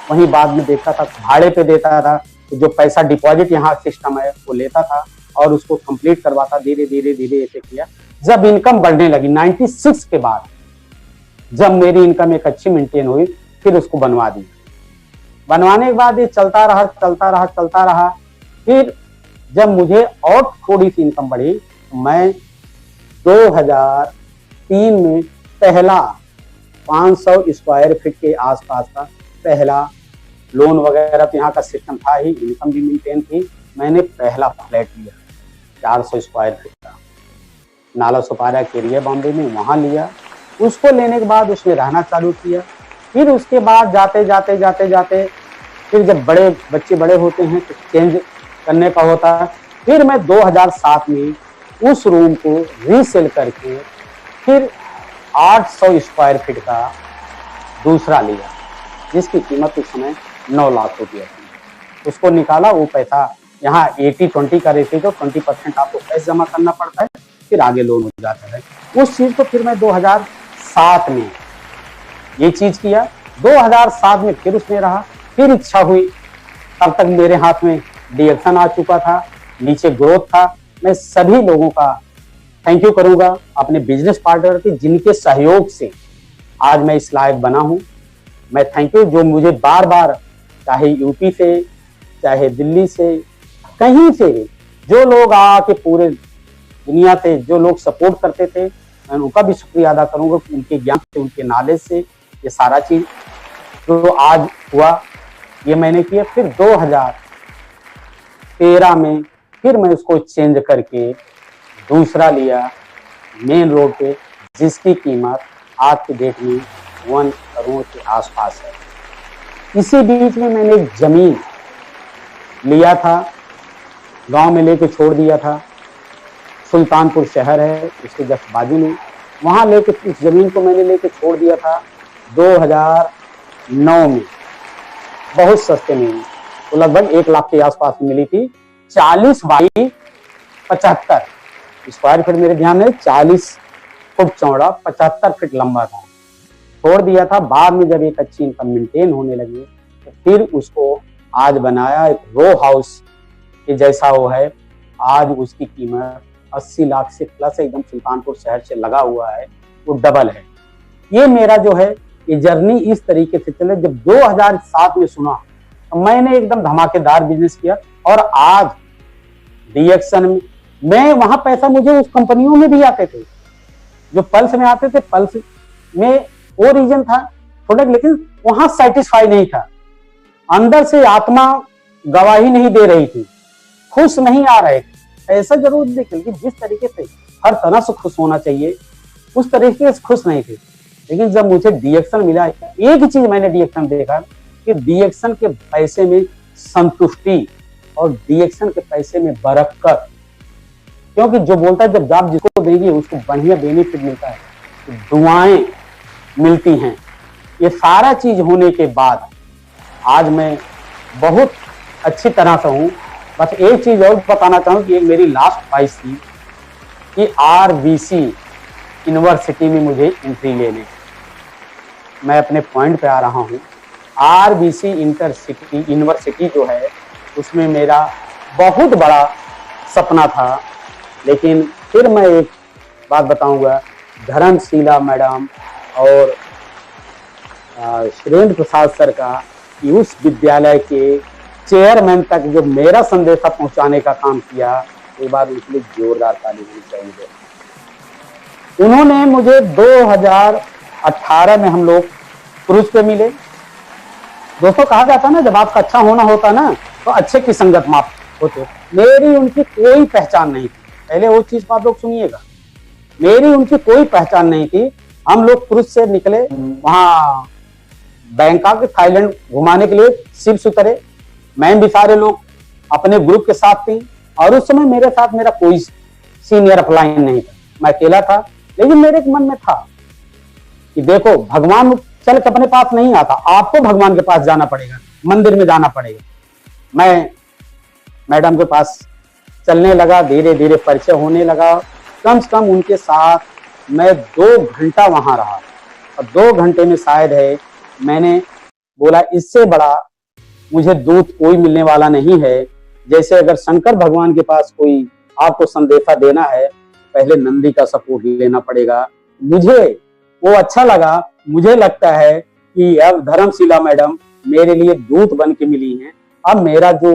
वहीं बाद में देखता था, भाड़े पे देता था, जो पैसा डिपॉजिट यहाँ सिस्टम है वो लेता था और उसको कंप्लीट करवाता। धीरे धीरे ऐसे किया। जब इनकम बढ़ने लगी 96 के बाद, जब मेरी इनकम एक अच्छी मेंटेन हुई, फिर उसको बनवा दी। बनवाने के बाद ये चलता रहा चलता रहा चलता रहा। फिर जब मुझे और थोड़ी सी इनकम बढ़ी, तो मैं 2003 में पहला 500 स्क्वायर फीट के आसपास का पहला लोन वगैरह, तो यहाँ का सिस्टम था ही, इनकम भी मेंटेन थी, मैंने पहला फ्लैट लिया 400 स्क्वायर फीट का नाला सुपारा के एरिया बॉम्बे में, वहां लिया। उसको लेने के बाद उसमें रहना चालू किया। फिर उसके बाद जाते जाते जाते जाते फिर जब बड़े बच्चे बड़े होते हैं तो चेंज करने का होता है। फिर मैं 2007 में उस रूम को रीसेल करके फिर 800 स्क्वायर फीट का दूसरा लिया, जिसकी कीमत उस समय 9 लाख रुपये थी। उसको निकाला, वो पैसा यहाँ 80-20 का रेशियो, 20% आपको कैश जमा करना पड़ता है, फिर आगे लोन हो जाता है। उस चीज को फिर मैं 2007 में ये चीज किया। 2007 में फिर उसमें रहा, फिर इच्छा हुई, तब तक मेरे हाथ में डिएक्शन आ चुका था, नीचे ग्रोथ था। मैं सभी लोगों का थैंक यू करूंगा, अपने बिजनेस पार्टनर के, जिनके सहयोग से आज मैं इस लायक बना हूं। मैं थैंक यू, जो मुझे बार बार, चाहे यूपी से, चाहे दिल्ली से, कहीं से जो लोग आके पूरे दुनिया से जो लोग सपोर्ट करते थे, मैं उनका भी शुक्रिया अदा करूंगा। उनके ज्ञान से, उनके नॉलेज से ये सारा चीज जो आज हुआ ये मैंने किया। फिर 2013 में फिर मैं उसको चेंज करके दूसरा लिया मेन रोड पे, जिसकी कीमत आज की डेट में 1 करोड़ के आसपास है। इसी बीच में मैंने एक जमीन लिया था, गांव में लेके छोड़ दिया था, सुल्तानपुर शहर है उसके जस्ट बाजू में, वहां लेके इस जमीन को मैंने लेके छोड़ दिया था 2009 में, बहुत सस्ते में, तो लगभग 1 लाख के आसपास मिली थी। 40 बाई 75 स्क्वायर फीट, मेरे ध्यान में 40 फुट चौड़ा, 75 फीट लंबा था, छोड़ दिया था। बाद में जब एक अच्छी इनकम मेंटेन होने लगी तो फिर उसको आज बनाया एक रो हाउस के जैसा वो है। आज उसकी कीमत 80 लाख से प्लस, एकदम सुल्तानपुर शहर से लगा हुआ है, वो डबल है। ये मेरा जो है ये जर्नी इस तरीके से चले। जब 2007 में सुना तो मैंने एकदम धमाकेदार बिजनेस किया, और आज डिएक्शन में मैं, वहां पैसा मुझे उस कंपनियों में भी आते थे, जो पल्स में आते थे। पल्स में वो रीजन था प्रोडक्ट, लेकिन वहां सेटिस्फाई नहीं था, अंदर से आत्मा गवाही नहीं दे रही थी, खुश नहीं आ रहे थे। ऐसा जरूर देखे, लेकिन जिस तरीके से हर तरह से खुश होना चाहिए उस तरीके से खुश नहीं थे। लेकिन जब मुझे डिएक्शन मिला, एक ही चीज मैंने डिएक्शन देखा कि डिएक्शन के पैसे में संतुष्टि और डिएक्शन के पैसे में बरकत। क्योंकि जो बोलता है जब आप जिसको देंगे उसको बढ़िया बेनिफिट मिलता है, तो दुआएं मिलती हैं। ये सारा चीज होने के बाद आज मैं बहुत अच्छी तरह से हूँ। बस एक चीज और बताना चाहूँ कि एक मेरी लास्ट ख्वाहिश थी कि RBC यूनिवर्सिटी में मुझे एंट्री लेने। मैं अपने पॉइंट पे आ रहा हूँ। RBC इंटरसिटी यूनिवर्सिटी जो है उसमें मेरा बहुत बड़ा सपना था, लेकिन फिर मैं एक बात बताऊंगा, धर्मशीला मैडम और सुरेंद्र प्रसाद सर का कि उस विद्यालय के चेयरमैन तक जो मेरा संदेशा पहुंचाने का काम किया, एक बार उनके लिए जोरदार ताली होनी चाहिए। उन्होंने मुझे 2018 में हम लोग क्रूज पे मिले। दोस्तों कहा जाता ना, जब आपका अच्छा होना होता ना तो अच्छे की संगत में आप होते। मेरी उनकी कोई पहचान नहीं थी, पहले वो चीज आप लोग सुनिएगा, मेरी उनकी कोई पहचान नहीं थी। हम लोग क्रूज से निकले, वहां बैंकॉक थाईलैंड घुमाने के लिए शिप से उतरे। मैं भी सारे लोग अपने ग्रुप के साथ थी, और उस समय मेरे साथ मेरा कोई सीनियर अपलाइन नहीं था, मैं अकेला था। लेकिन मेरे मन में था कि देखो, भगवान चल के अपने पास नहीं आता, आपको भगवान के पास जाना पड़ेगा, मंदिर में जाना पड़ेगा। मैं मैडम के पास चलने लगा, धीरे धीरे परिचय होने लगा। कम से कम उनके साथ मैं 2 घंटा वहां रहा, और 2 घंटे में शायद है मैंने बोला इससे बड़ा मुझे दूत कोई मिलने वाला नहीं है। जैसे अगर शंकर भगवान के पास कोई आपको संदेशा देना है पहले नंदी का सपोर्ट लेना पड़ेगा। मुझे वो अच्छा लगा। मुझे लगता है कि अब धर्मशिला मैडम मेरे लिए दूत बन के मिली हैं। अब मेरा जो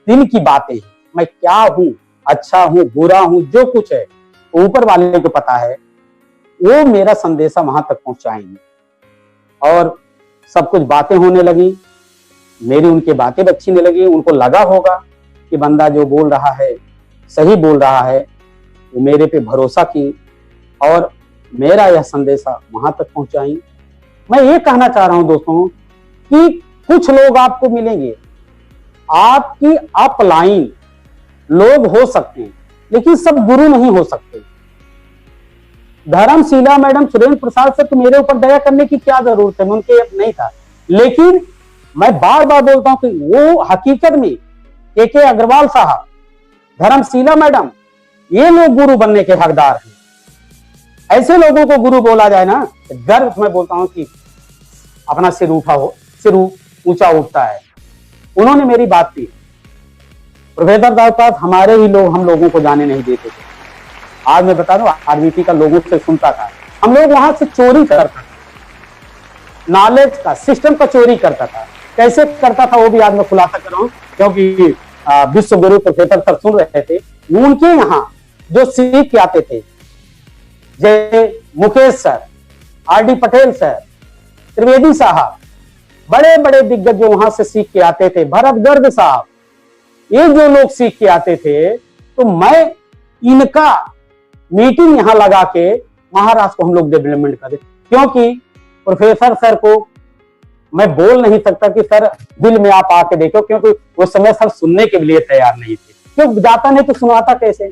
दिल की बातें हैं, मैं क्या हूँ, अच्छा हूँ, बुरा हूँ, जो कुछ है ऊपर वाले को पता है, वो मेरा संदेशा वहां तक पहुंचाएंगे। और सब कुछ बातें होने लगी, मेरी उनकी बातें अच्छी नहीं लगी। उनको लगा होगा कि बंदा जो बोल रहा है सही बोल रहा है, वो मेरे पे भरोसा की और मेरा यह संदेशा वहां तक पहुंचाई। मैं ये कहना चाह रहा हूं दोस्तों कि कुछ लोग आपको मिलेंगे, आपकी अपलाइन लोग हो सकते हैं, लेकिन सब गुरु नहीं हो सकते। धर्मशिला मैडम, सुरेंद्र प्रसाद सर, तो मेरे ऊपर दया करने की क्या जरूरत है, मैं उनके नहीं था। लेकिन मैं बार बार बोलता हूं कि वो हकीकत में के अग्रवाल साहब, धर्मशिला मैडम, ये लोग गुरु बनने के हकदार हैं। ऐसे लोगों को गुरु बोला जाए ना, गर्व मैं बोलता हूं कि अपना सिर ऊंचा उठता है। उन्होंने मेरी बात की। प्रोफेसर दाऊद हमारे ही लोग हम लोगों को जाने नहीं देते थे। आज मैं बता दूं, आरबीटी का लोगों से सुनता था, हम लोग वहां से चोरी करता था, नॉलेज का, सिस्टम का चोरी करता था। कैसे करता था वो भी आज मैं खुलासा कर रहा हूं, क्योंकि विश्व गुरु प्रोफेसर सर सुन रहे थे। उनके यहाँ जो सीख के आते थे, जय Mukesh sir, RD Patel sir, Trivedi साहब, बड़े बड़े दिग्गज जो वहां से सीख के आते थे, भरत गर्ग साहब, ये जो लोग सीख के आते थे, तो मैं इनका मीटिंग यहां लगा के महाराष्ट्र को हम लोग डेवलपमेंट करें। क्योंकि प्रोफेसर सर को मैं बोल नहीं सकता कि सर दिल में आप आके देखो, क्योंकि उस समय सर सुनने के लिए तैयार नहीं थे। क्यों जाता नहीं तो सुनाता कैसे,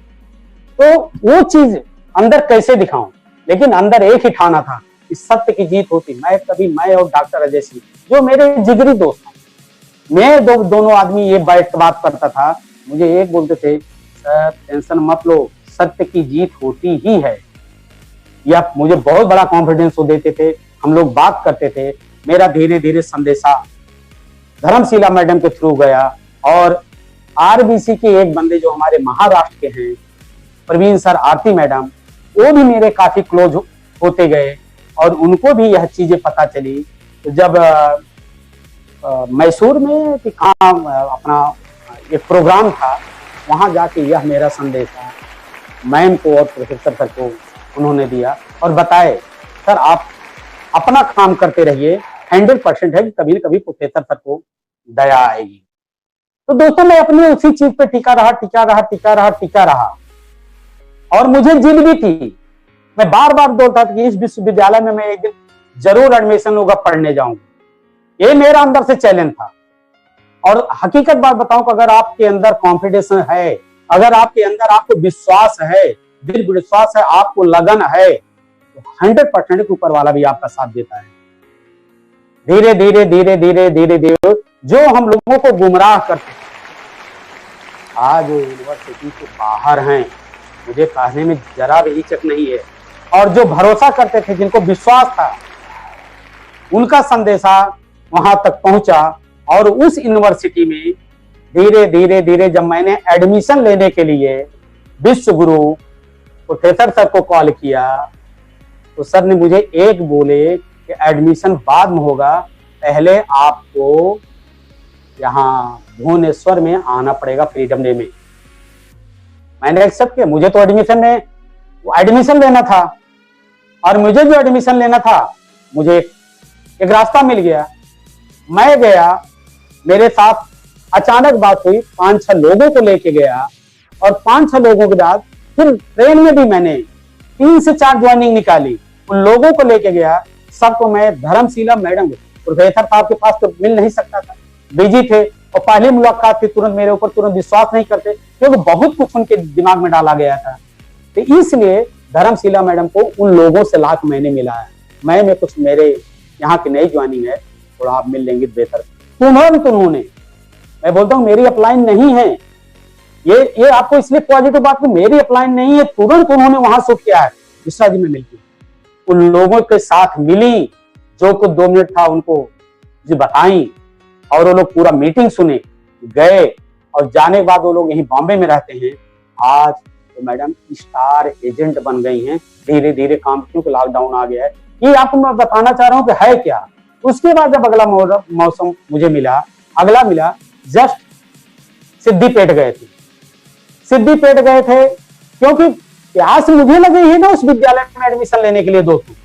तो वो चीज अंदर कैसे दिखाऊं। लेकिन अंदर एक ही ठाना था कि सत्य की जीत होती। मैं और डॉक्टर अजय सिंह, जो मेरे जिगरी दोस्त हैं, मैं दोनों आदमी ये बात करता था। मुझे एक बोलते थे, सर टेंशन मत लो, सत्य की जीत होती ही है। या मुझे बहुत बड़ा कॉन्फिडेंस वो देते थे। हम लोग बात करते थे। मेरा धीरे धीरे संदेशा धर्मशिला मैडम के थ्रू गया और आरबीसी के एक बंदे जो हमारे महाराष्ट्र के हैं, प्रवीण सर, आरती मैडम, वो भी मेरे काफी क्लोज होते गए और उनको भी यह चीजें पता चली। तो जब मैसूर में अपना एक प्रोग्राम था, वहां जाके यह मेरा संदेशा मैम को और प्रोफेसर सर को उन्होंने दिया और बताए, सर आप अपना काम करते रहिए, 100% है कि कभी न कभी प्रोफेसर सर को दया आएगी। तो दोस्तों मैं अपनी उसी चीज पे टिका रहा और मुझे जिद भी थी। मैं बार बार बोलता था कि इस विश्वविद्यालय में मैं एक दिन जरूर एडमिशन होगा, पढ़ने जाऊंगा। ये मेरा अंदर से चैलेंज था। और हकीकत बात बताऊं कि अगर आपके अंदर कॉन्फिडेंस है, अगर आपके अंदर आपको विश्वास है, दृढ़ विश्वास है, आपको लगन है, तो 100% ऊपर वाला भी आपका साथ देता है। धीरे धीरे जो हम लोगों को गुमराह करते, आज वो यूनिवर्सिटी के बाहर हैं, मुझे कहने में जरा भी हिचक नहीं है। और जो भरोसा करते थे, जिनको विश्वास था, उनका संदेशा वहां तक पहुंचा। और उस यूनिवर्सिटी में धीरे धीरे जब मैंने एडमिशन लेने के लिए विश्व गुरु प्रोफेसर सर को कॉल किया, तो सर ने मुझे एक बोले कि एडमिशन बाद में होगा, पहले आपको यहाँ भुवनेश्वर में आना पड़ेगा फ्रीडम डे में। मैंने एक्सेप्ट किया। मुझे तो एडमिशन लेना था और मुझे जो एडमिशन लेना था, मुझे एक रास्ता मिल गया। मैं गया, मेरे साथ अचानक बात हुई, 5-6 लोगों को लेके गया और 5-6 लोगों के बाद फिर ट्रेन में भी मैंने 3 से 4 ज्वाइनिंग निकाली, उन लोगों को लेके गया। सबको मैं धर्मशिला मैडम, प्रोफेसर साहब के पास तो मिल नहीं सकता था, बिजी थे और पहली मुलाकात थी, तुरंत मेरे ऊपर तुरंत विश्वास नहीं करते क्योंकि बहुत कुछ उनके दिमाग में डाला गया था। तो इसलिए धर्मशिला मैडम को उन लोगों से लाख मैंने मिला है। मैं कुछ मेरे यहाँ की नई ज्वाइनिंग है, थोड़ा आप मिल लेंगे बेहतर। उन्होंने मैं बोलता हूँ मेरी अपलाइन नहीं है ये आपको इसलिए पॉजिटिव बात, मेरी अपलाइन नहीं है, तुरंत उन्होंने वहां शूट किया है। मिश्रा जी में मिलती उन लोगों के साथ मिली, जो कुछ 2 मिनट था उनको जी बताई और वो लोग पूरा मीटिंग सुने, गए और जाने के बाद वो लोग यहीं बॉम्बे में रहते हैं। आज तो मैडम स्टार एजेंट बन गई हैं धीरे धीरे काम, क्योंकि लॉकडाउन आ गया है। ये आपको मैं बताना चाह रहा हूँ कि है क्या। उसके बाद जब अगला मौसम मुझे मिला, अगला मिला, जस्ट सिद्दीपेट गए थे। सिद्दीपेट गए थे क्योंकि प्यास मुझे लगी है ना उस विद्यालय में एडमिशन लेने के लिए। दोस्तों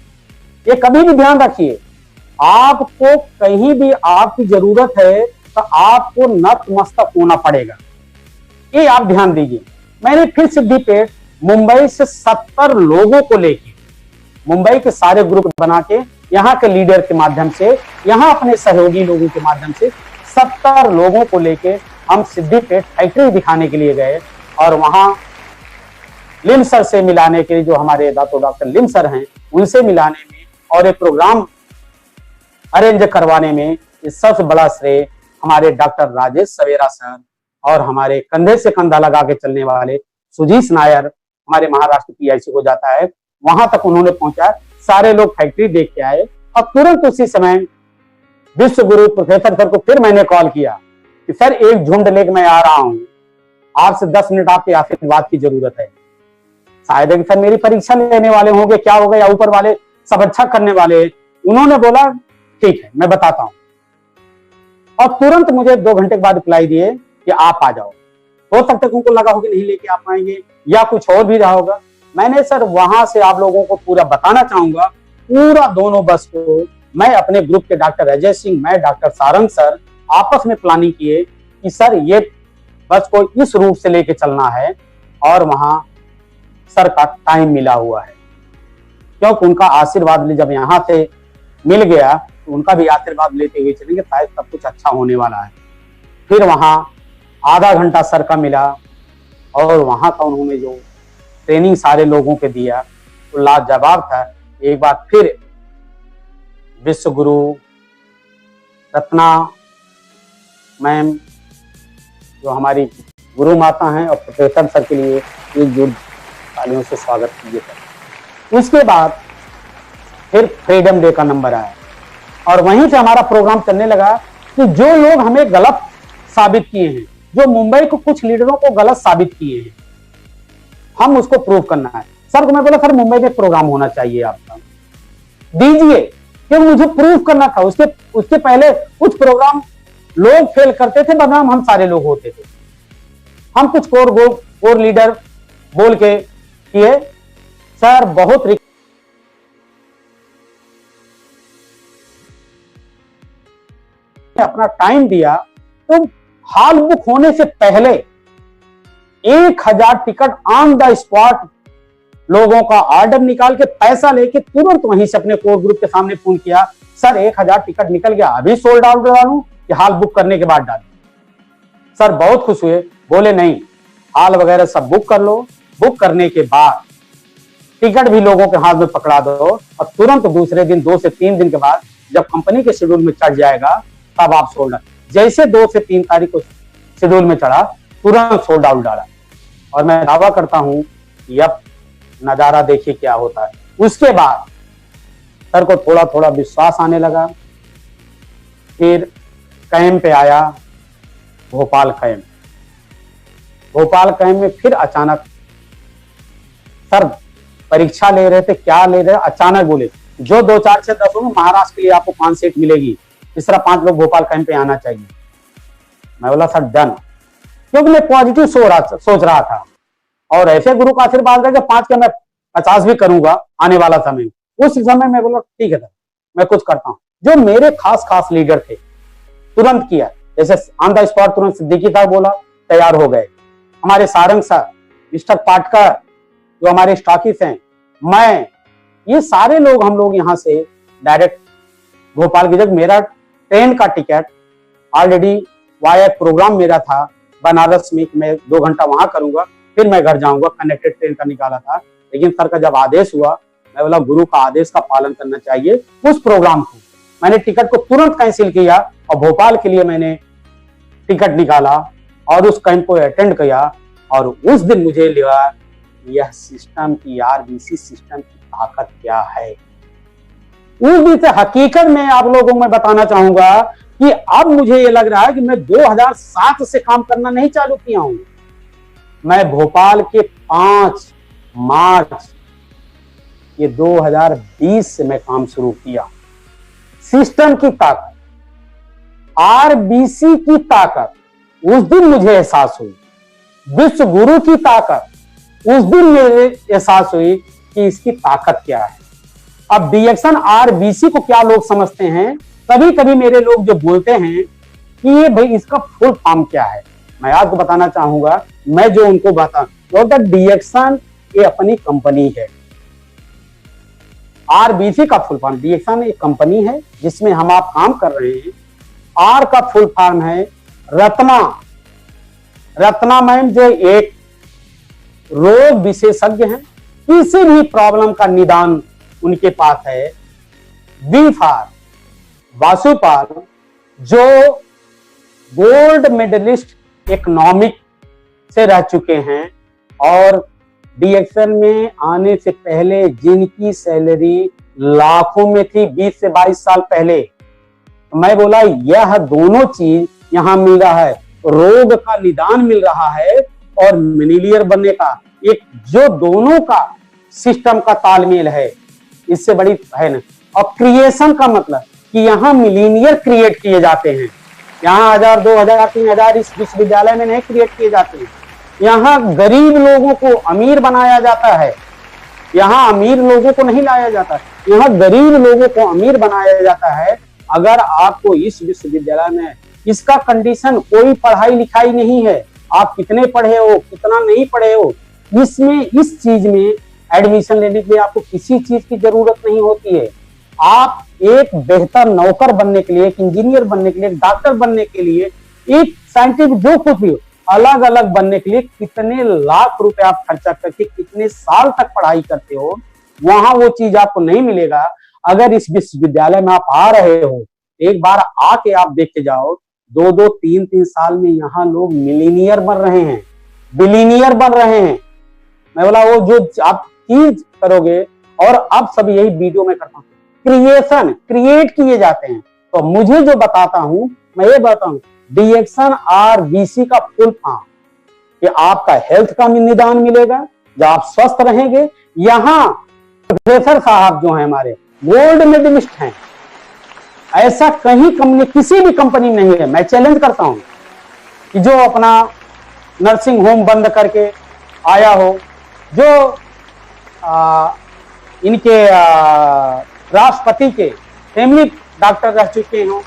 ये कभी भी ध्यान रखिए, आपको कहीं भी आपकी जरूरत है तो आपको नतमस्तक होना पड़ेगा, ये आप ध्यान दीजिए। मैंने फिर सिद्दीपेट मुंबई से 70 लोगों को लेके, मुंबई के सारे ग्रुप बना के, यहाँ के लीडर के माध्यम से, यहाँ अपने सहयोगी लोगों के माध्यम से 70 लोगों को लेके हम सिद्दीपेट फैक्ट्री दिखाने के लिए गए। और वहां लिम सर से मिलाने के लिए, जो हमारे डॉक्टर लिम सर हैं, उनसे मिलाने में और एक प्रोग्राम अरेंज करवाने में इस सबसे बड़ा श्रेय हमारे डॉक्टर राजेश सवेरा सर और हमारे कंधे से कंधा लगा के चलने वाले सुजीत नायर, हमारे महाराष्ट्र पीआईसी को जाता है, वहां तक उन्होंने पहुंचा। सारे लोग फैक्ट्री देख के आए और तुरंत उसी समय विश्व गुरु प्रोफेसर सर को फिर मैंने कॉल किया कि सर एक झुंड लेके मैं आ रहा हूं, आपसे 10 मिनट आपके आशीर्वाद की जरूरत है। शायद है कि सर मेरी परीक्षा लेने वाले होंगे, क्या होगा, या ऊपर वाले सब अच्छा करने वाले। उन्होंने बोला ठीक है मैं बताता हूं, और तुरंत मुझे 2 घंटे के बाद रिप्लाई दिए कि आप आ जाओ। हो सकता है उनको लगा हो कि नहीं लेके आप आएंगे या कुछ और भी रहा होगा। मैंने सर वहां से आप लोगों को पूरा बताना चाहूंगा, पूरा दोनों बस को मैं अपने ग्रुप के डॉक्टर अजय सिंह, मैं डॉक्टर सारंग सर आपस में प्लानिंग किए कि सर ये बस को इस रूट से लेके चलना है। और वहां सर का टाइम मिला हुआ है, क्योंकि उनका आशीर्वाद जब यहाँ से मिल गया तो उनका भी आशीर्वाद लेते हुए चलेंगे, शायद सब कुछ अच्छा होने वाला है। फिर वहां आधा घंटा सर का मिला और वहां का उन्होंने जो ट्रेनिंग सारे लोगों के दिया तो लाजवाब था। एक बार फिर विश्व गुरु रत्ना मैम जो हमारी गुरु माता हैं और प्रोफेसर सर के लिए एकजुट तालियों से स्वागत कीजिए। उसके बाद फिर फ्रीडम डे का नंबर आया और वहीं से हमारा प्रोग्राम चलने लगा कि जो लोग हमें गलत साबित किए हैं, जो मुंबई को कुछ लीडरों को गलत साबित किए हैं, हम उसको प्रूव करना है। सर को मैं बोला सर मुंबई में प्रोग्राम होना चाहिए आपका, दीजिए, क्योंकि मुझे प्रूव करना था। उसके पहले कुछ प्रोग्राम लोग फेल करते थे, बदनाम हम सारे लोग होते थे। हम कुछ कोर लीडर बोल के किए, सर बहुत अपना टाइम दिया। तो हॉल बुक होने से पहले 1000 टिकट ऑन द स्पॉट लोगों का ऑर्डर निकाल के पैसा लेके तुरंत वहीं से अपने कोर ग्रुप के सामने फोन किया, सर 1000 टिकट निकल गया, अभी सोल्ड आउट डालूं कि हॉल बुक करने के बाद डालूं। सर बहुत खुश हुए, बोले नहीं हॉल वगैरह सब बुक कर लो, बुक करने के बाद टिकट भी लोगों के हाथ में पकड़ा दो और तुरंत दूसरे दिन 2 से 3 दिन के बाद जब कंपनी के शेड्यूल में चढ़ जाएगा तब आप सोल्ड। जैसे 2 से 3 तारीख को शेड्यूल में चढ़ा तुरंत सोल्ड आउट डाला और मैं दावा करता हूं कि अब नजारा देखिए क्या होता है। उसके बाद सर को थोड़ा थोड़ा विश्वास आने लगा। फिर कैंप पे आया, भोपाल कैंप। भोपाल कैंप में फिर अचानक सर परीक्षा ले रहे थे, क्या ले रहे, अचानक बोले जो 2 4 से 10 होंगे महाराष्ट्र के लिए आपको 5 सीट मिलेगी, इस तरह 5 लोग भोपाल कैंप पे आना चाहिए। मैं बोला सर डन, क्योंकि मैं पॉजिटिव सोच रहा था और ऐसे गुरु का आशीर्वाद है कि 5 के मैं 50 भी करूंगा आने वाला समय। उस समय मैं बोला ठीक है सर मैं कुछ करता हूं। जो मेरे खास लीडर थे तुरंत किया, जैसे ऑन द स्पॉट तुरंत सिद्दीकी साहब बोला, तैयार हो गए। हमारे सारंग सर, मिस्टर पाटकर जो हमारे स्टॉकिस हैं, मैं, ये सारे लोग हम लोग यहाँ से डायरेक्ट भोपाल की, जब मेरा ट्रेन का टिकट ऑलरेडी वाया प्रोग्राम मेरा था बनारस में, मैं 2 घंटा वहां करूंगा फिर मैं घर जाऊंगा, कनेक्टेड ट्रेन का निकाला था। लेकिन सर का जब आदेश हुआ, मैं बोला गुरु का आदेश का पालन करना चाहिए। उस प्रोग्राम को मैंने टिकट को तुरंत कैंसिल किया और भोपाल के लिए मैंने टिकट निकाला और उस कैंप को अटेंड किया। और उस दिन मुझे लगा यह सिस्टम की, आरबीसी सिस्टम की ताकत क्या है। उस दिन से हकीकत में आप लोगों को मैं बताना चाहूंगा कि अब मुझे ये लग रहा है कि मैं 2007 से काम करना नहीं चालू किया हूं। मैं भोपाल के 5 मार्च ये 2020 से मैं काम शुरू किया। सिस्टम की ताकत, आरबीसी की ताकत उस दिन मुझे एहसास हुई, विश्व गुरु की ताकत उस दिन मुझे एहसास हुई कि इसकी ताकत क्या है। अब डीएक्शन आरबीसी को क्या लोग समझते हैं, कभी कभी मेरे लोग जो बोलते हैं कि ये भाई इसका फुल फॉर्म क्या है, मैं आपको बताना चाहूंगा। मैं जो उनको बताऊं, डीएक्शन ये अपनी कंपनी है। आरबीसी का फुल फॉर्म, डीएक्शन एक कंपनी है जिसमें हम आप काम कर रहे हैं। आर का फुल फॉर्म है रत्ना। रत्ना मैम जो एक रोग विशेषज्ञ हैं, किसी भी प्रॉब्लम का निदान उनके पास है। बी फॉर वासुपाल जो गोल्ड मेडलिस्ट इकोनॉमिक से रह चुके हैं और डीएक्शन में आने से पहले जिनकी सैलरी लाखों में थी 20 से 22 साल पहले, तो मैं बोला यह दोनों चीज यहां मिल रहा है, रोग का निदान मिल रहा है और मिलीनियर बनने का एक जो दोनों का सिस्टम का तालमेल है, इससे बड़ी है ना। और क्रिएशन का मतलब कि यहाँ मिलीनियर क्रिएट किए जाते हैं। यहाँ 1000, 2000, 3000 इस विश्वविद्यालय में नहीं क्रिएट किए जाते हैं। यहाँ गरीब लोगों को अमीर बनाया जाता है, यहाँ अमीर लोगों को नहीं लाया जाता, यहाँ गरीब लोगों को अमीर बनाया जाता है। अगर आपको इस विश्वविद्यालय में इसका कंडीशन कोई पढ़ाई लिखाई नहीं है, आप कितने पढ़े हो कितना नहीं पढ़े हो, इसमें इस चीज में एडमिशन लेने के लिए आपको किसी चीज की जरूरत नहीं होती है। आप एक बेहतर नौकर बनने के लिए, एक इंजीनियर बनने के लिए, एक डॉक्टर बनने के लिए, एक साइंटिस्ट जो कुछ भी हो, अलग अलग बनने के लिए कितने लाख रुपए आप खर्चा करके कितने साल तक पढ़ाई करते हो, वहां वो चीज आपको नहीं मिलेगा। अगर इस विश्वविद्यालय में आप आ रहे हो, एक बार आके आप देख के जाओ, 2-2, 3-3 साल में यहाँ लोग मिलीनियर बन रहे हैं, बिलीनियर बन रहे हैं। मैं बोला वो जो आप चीज करोगे, और अब सब यही वीडियो में करता हूँ, क्रिएशन क्रिएट किए जाते हैं। तो मुझे जो बताता हूं मैं ये बताऊं, डीएक्शन आरबीसी का फुल फॉर्म कि आपका हेल्थ का निदान मिलेगा, जब आप स्वस्थ रहेंगे। यहाँ प्रोफेसर साहब जो हैं हमारे गोल्ड मेडलिस्ट हैं, ऐसा कहीं कंपनी किसी भी कंपनी में नहीं है। मैं चैलेंज करता हूं कि जो अपना नर्सिंग होम बंद करके आया हो, जो इनके राष्ट्रपति के फैमिली डॉक्टर रह चुके हों,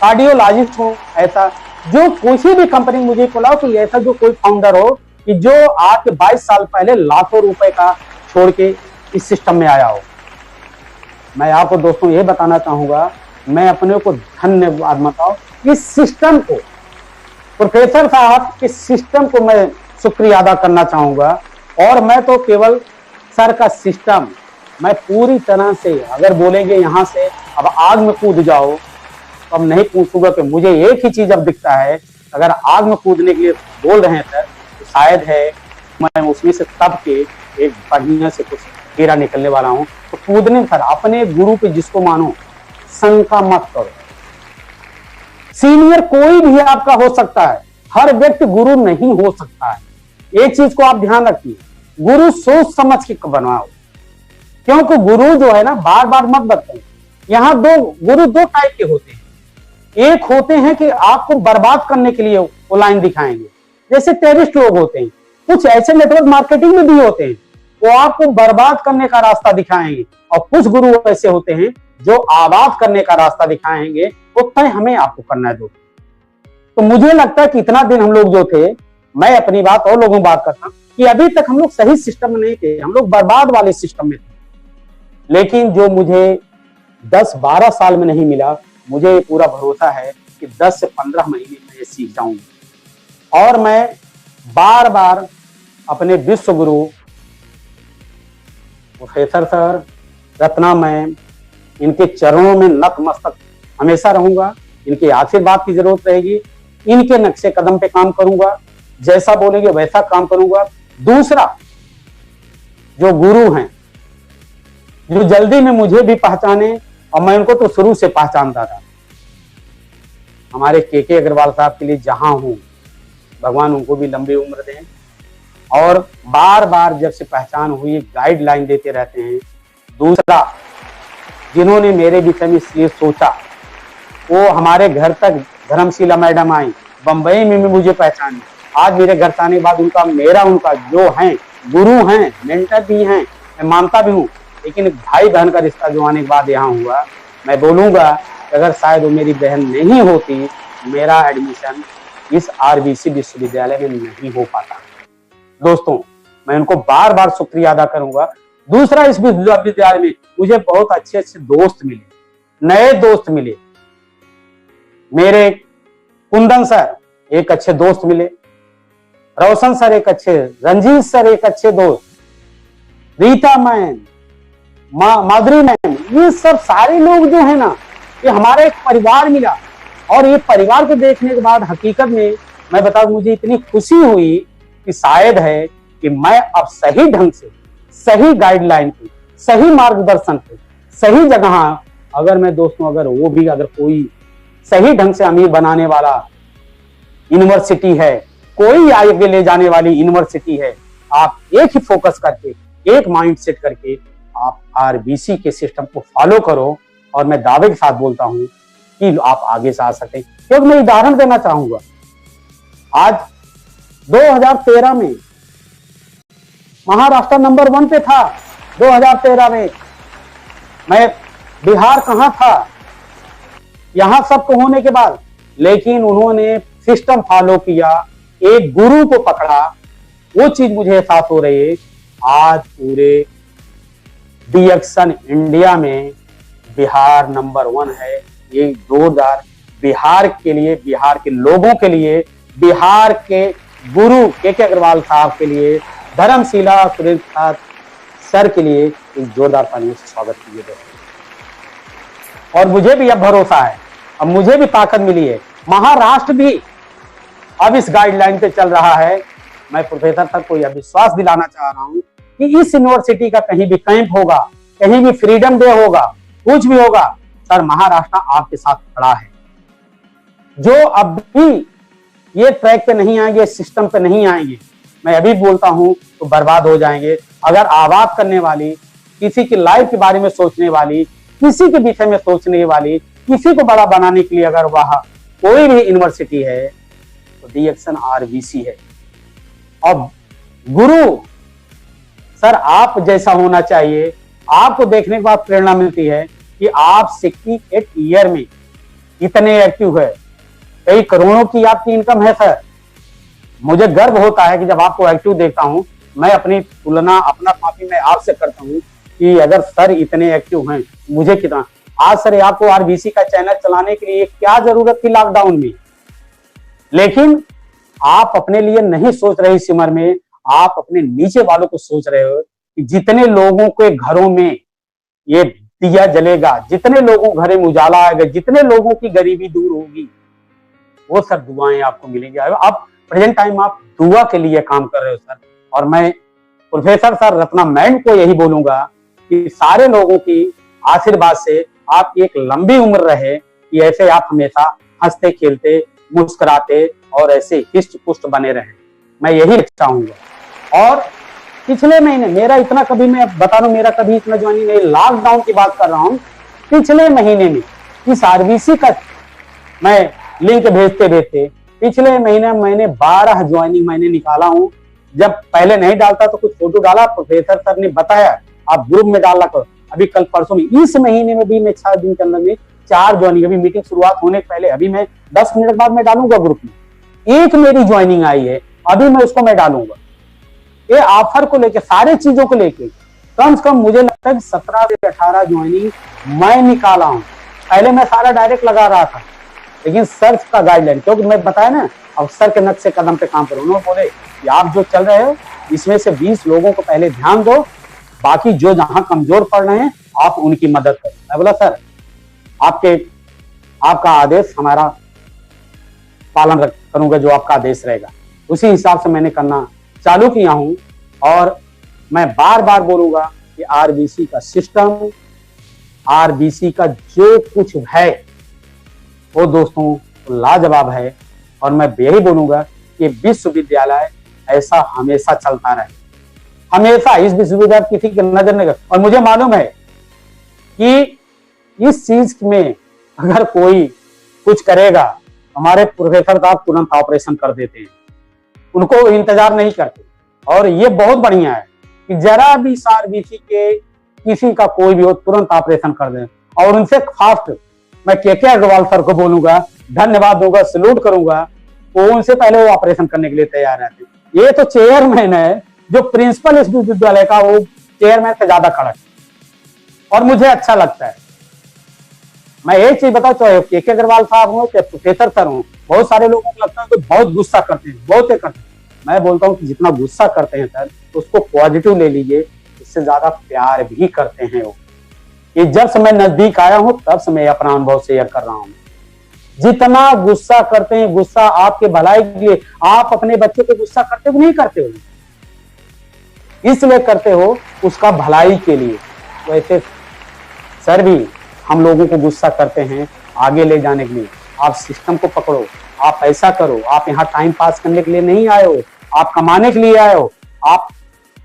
कार्डियोलॉजिस्ट हो, ऐसा जो किसी भी कंपनी मुझे बुलाओ कि ऐसा जो कोई फाउंडर हो कि जो आज के 22 साल पहले लाखों रुपए का छोड़ के इस सिस्टम में आया हो। मैं आपको दोस्तों ये बताना चाहूंगा, मैं अपने को धन्यवाद बताओ इस सिस्टम को, प्रोफेसर साहब के सिस्टम को मैं शुक्रिया अदा करना चाहूंगा। और मैं तो केवल सर का सिस्टम, मैं पूरी तरह से, अगर बोलेंगे यहाँ से अब आग में कूद जाओ, तो अब नहीं पूछूंगा कि मुझे एक ही चीज अब दिखता है, अगर आग में कूदने के लिए बोल रहे हैं सर, तो शायद है मैं उसमें से तब के एक बढ़िया से कुछ हीरा निकलने वाला हूँ। तो कूदने सर अपने गुरु पे जिसको मानो, शंका मत करो। सीनियर कोई भी आपका हो सकता है, हर व्यक्ति गुरु नहीं हो सकता है। एक चीज को आप ध्यान रखिए, गुरु सोच समझ के बनवाओ, क्योंकि गुरु जो है ना बार बार मत बताओ। यहाँ गुरु दो टाइप के होते हैं, एक होते हैं कि आपको बर्बाद करने के लिए वो लाइन दिखाएंगे, जैसे टेररिस्ट लोग होते हैं। कुछ ऐसे नेटवर्क मार्केटिंग में भी होते हैं, वो आपको बर्बाद करने का रास्ता दिखाएंगे, और कुछ गुरु ऐसे होते हैं जो आबाद करने का रास्ता दिखाएंगे, वो तय हमें आपको करना है। तो मुझे लगता है कि इतना दिन हम लोग जो थे, मैं अपनी बात और लोगों बात करता हूं कि अभी तक हम लोग सही सिस्टम में नहीं थे, हम लोग बर्बाद वाले सिस्टम में थे। लेकिन जो मुझे 10-12 साल में नहीं मिला, मुझे पूरा भरोसा है कि 10 से 15 महीने में ये सीख जाऊंगा। और मैं बार बार अपने विश्व गुरु प्रोफेसर सर, रत्ना मैम, इनके चरणों में नतमस्तक हमेशा रहूंगा। इनके आशीर्वाद की जरूरत रहेगी, इनके नक्शे कदम पे काम करूंगा, जैसा बोलेंगे वैसा काम करूंगा। दूसरा, जो गुरु हैं जो जल्दी में मुझे भी पहचाने, और मैं उनको तो शुरू से पहचानता था, हमारे के अग्रवाल साहब के लिए जहां हूं, भगवान उनको भी लंबी उम्र दें, और बार बार जब से पहचान हुई गाइडलाइन देते रहते हैं। दूसरा, जिन्होंने मेरे विषय में इसलिए सोचा वो हमारे घर तक धर्मशिला मैडम आई, बंबई में भी मुझे पहचानी। आज मेरे घर आने के बाद उनका जो है गुरु हैं, मेंटर भी हैं, मैं मानता भी हूँ, लेकिन भाई बहन का रिश्ता जो आने के बाद यहाँ हुआ, मैं बोलूंगा अगर शायद वो मेरी बहन नहीं होती, मेरा एडमिशन इस आरबीसी विश्वविद्यालय में नहीं हो पाता। दोस्तों, मैं उनको बार बार शुक्रिया अदा करूंगा। दूसरा, इस विश्वविद्यालय में मुझे बहुत अच्छे अच्छे दोस्त मिले, नए दोस्त मिले। मेरे कुंदन सर एक अच्छे दोस्त मिले, रोशन सर एक अच्छे, रंजीत सर एक अच्छे दोस्त, रीता मैम, माधुरी मैम, ये सब सारे लोग जो है ना, ये हमारा एक परिवार मिला। और ये परिवार को देखने के बाद हकीकत में मैं बताऊं, मुझे इतनी खुशी हुई कि शायद है कि मैं अब सही ढंग से, सही गाइडलाइन पे, सही मार्गदर्शन पे, सही जगह, अगर मैं दोस्तों अगर कोई सही ढंग से अमीर बनाने वाला यूनिवर्सिटी है, कोई आगे ले जाने वाली यूनिवर्सिटी है, आप एक ही फोकस करके, एक माइंड सेट करके आप आरबीसी के सिस्टम को फॉलो करो, और मैं दावे के साथ बोलता हूं कि आप आगे से आ सकते हैं। क्योंकि मैं उदाहरण देना चाहूंगा, आज 2013 में महाराष्ट्र नंबर 1 पे था। 2013 में मैं बिहार कहां था, यहां सबको होने के बाद, लेकिन उन्होंने सिस्टम फॉलो किया, एक गुरु को पकड़ा। वो चीज मुझे एहसास हो रही है। आज पूरे डिएक्शन इंडिया में बिहार नंबर 1 है। ये जोरदार बिहार के लिए, बिहार के लोगों के लिए, बिहार के गुरु के अग्रवाल साहब के लिए, धर्मशिला सुरेंद्र सर के लिए एक जोरदार तालियों से स्वागत कीजिए। और मुझे भी अब भरोसा है, अब मुझे भी ताकत मिली है। महाराष्ट्र भी अब इस गाइडलाइन पे चल रहा है। मैं प्रोफेसर तक को यह विश्वास दिलाना चाह रहा हूं कि इस यूनिवर्सिटी का कहीं भी कैंप होगा, कहीं भी फ्रीडम डे होगा, कुछ भी होगा, सर महाराष्ट्र आपके साथ खड़ा है। जो अब भी ये ट्रैक पे नहीं आएंगे, सिस्टम पे नहीं आएंगे, मैं अभी बोलता हूं तो बर्बाद हो जाएंगे। अगर आबाद करने वाली, किसी की लाइफ के बारे में सोचने वाली, किसी के विषय में सोचने वाली, किसी को बड़ा बनाने के लिए अगर वह कोई भी यूनिवर्सिटी है तो डिएक्शन आरबीसी है। और गुरु सर आप जैसा होना चाहिए। आपको देखने के बाद प्रेरणा मिलती है कि आप 68 ईयर में इतने एक्टिव है, कई करोड़ों की आपकी इनकम है सर। मुझे गर्व होता है कि जब आपको एक्टिव देखता हूं, मैं अपनी तुलना, अपना कॉपी में आपसे करता हूं कि अगर सर इतने एक्टिव हैं, मुझे कितना। आज सर आपको आरबीसी का चैनल चलाने के लिए क्या जरूरत थी लॉकडाउन में, लेकिन आप अपने लिए नहीं सोच रहे इस उम्र में, आप अपने नीचे वालों को सोच रहे हो कि जितने लोगों के घरों में ये दिया जलेगा, जितने लोगों के घरों में उजाला आएगा, जितने लोगों की गरीबी दूर होगी, वो सर दुआएं आपको मिलेंगी। अब प्रेजेंट टाइम आप दुआ के लिए काम कर रहे हो सर। और मैं प्रोफेसर सर रत्ना मैम को यही बोलूंगा कि सारे लोगों की आशीर्वाद से आप एक लंबी उम्र रहे, कि ऐसे आप हमेशा हंसते खेलते मुस्कुराते और ऐसे हिस्ट पुष्ट बने रहे, मैं यही चाहूंगा। और पिछले महीने मेरा इतना कभी, मैं बता रहा हूं, मेरा कभी इतना ज्वाइनिंग नहीं, लॉकडाउन की बात कर रहा हूं, पिछले महीने में इस आरबीसी का मैं लिंक भेजते भेजते पिछले महीने मैंने 12 ज्वाइनिंग मैंने निकाला हूं। जब पहले नहीं डालता तो कुछ फोटो डाला, प्रोफेसर सर ने बताया आप ग्रुप में डालना करो। अभी कल परसों में, इस महीने में भी मैं 6 दिन के अंदर में 4 ज्वाइनिंग, अभी मीटिंग शुरुआत होने के पहले, अभी मैं 10 मिनट बाद मैं डालूंगा ग्रुप में। एक मेरी ज्वाइनिंग आई है, अभी मैं उसको मैं डालूंगा। ये ऑफर को लेके, सारे चीजों को लेके कम से कम मुझे लगता है 17 से 18 ज्वाइनिंग मैं निकाला हूं। पहले मैं सारा डायरेक्ट लगा रहा था, लेकिन सर का गाइडलाइन, क्योंकि मैं बताया ना, अब सर के नक्शे कदम पे काम करो। उन्होंने बोले कि आप जो चल रहे हो इसमें से 20 लोगों को पहले ध्यान दो, बाकी जो जहां कमजोर पड़ रहे हैं आप उनकी मदद करो। मैं बोला सर आपका आदेश हमारा पालन करूंगा, जो आपका आदेश रहेगा उसी हिसाब से मैंने करना चालू किया हूं। और मैं बार बार बोलूंगा कि आरबीसी का सिस्टम, आरबीसी का जो कुछ है वो दोस्तों लाजवाब है। और मैं यही बोलूंगा कि विश्वविद्यालय ऐसा हमेशा चलता रहे, हमेशा इस विश्वविद्यालय किसी की नजर नहीं। और मुझे मालूम है कि इस चीज में अगर कोई कुछ करेगा, हमारे प्रोफेसर साहब तुरंत ऑपरेशन कर देते हैं, उनको इंतजार नहीं करते। और ये बहुत बढ़िया है कि जरा भी सारबीसी के किसी का कोई भी हो तुरंत ऑपरेशन कर दें। और उनसे फास्ट मैं के अग्रवाल सर को बोलूंगा, धन्यवाद दूंगा, सल्यूट करूंगा, वो उनसे पहले वो ऑपरेशन करने के लिए तैयार रहते। ये तो चेयरमैन है, जो प्रिंसिपल इस विश्वविद्यालय का, वो चेयरमैन से ज्यादा कड़क और मुझे अच्छा लगता है। मैं एक चीज बताऊं, चाहे के अग्रवाल साहब हो चाहे प्रोफेसर सर हो, बहुत सारे लोगों को लगता है कि बहुत गुस्सा करते हैं, बहुत करते हैं। मैं बोलता हूँ कि जितना गुस्सा करते हैं सर, उसको पॉजिटिव ले लीजिए, इससे ज्यादा प्यार भी करते हैं वो। ये जब से मैं नजदीक आया हूं तब से मैं अपना अनुभव शेयर कर रहा हूं। जितना गुस्सा करते हैं, गुस्सा आपके भलाई के लिए। आप अपने बच्चे को गुस्सा करते हो नहीं करते हो, इसलिए करते हो उसका भलाई के लिए। वैसे सर भी हम लोगों को गुस्सा करते हैं आगे ले जाने के लिए। आप सिस्टम को पकड़ो, आप ऐसा करो, आप यहाँ टाइम पास करने के लिए नहीं आए हो, आप कमाने के लिए आए हो। आप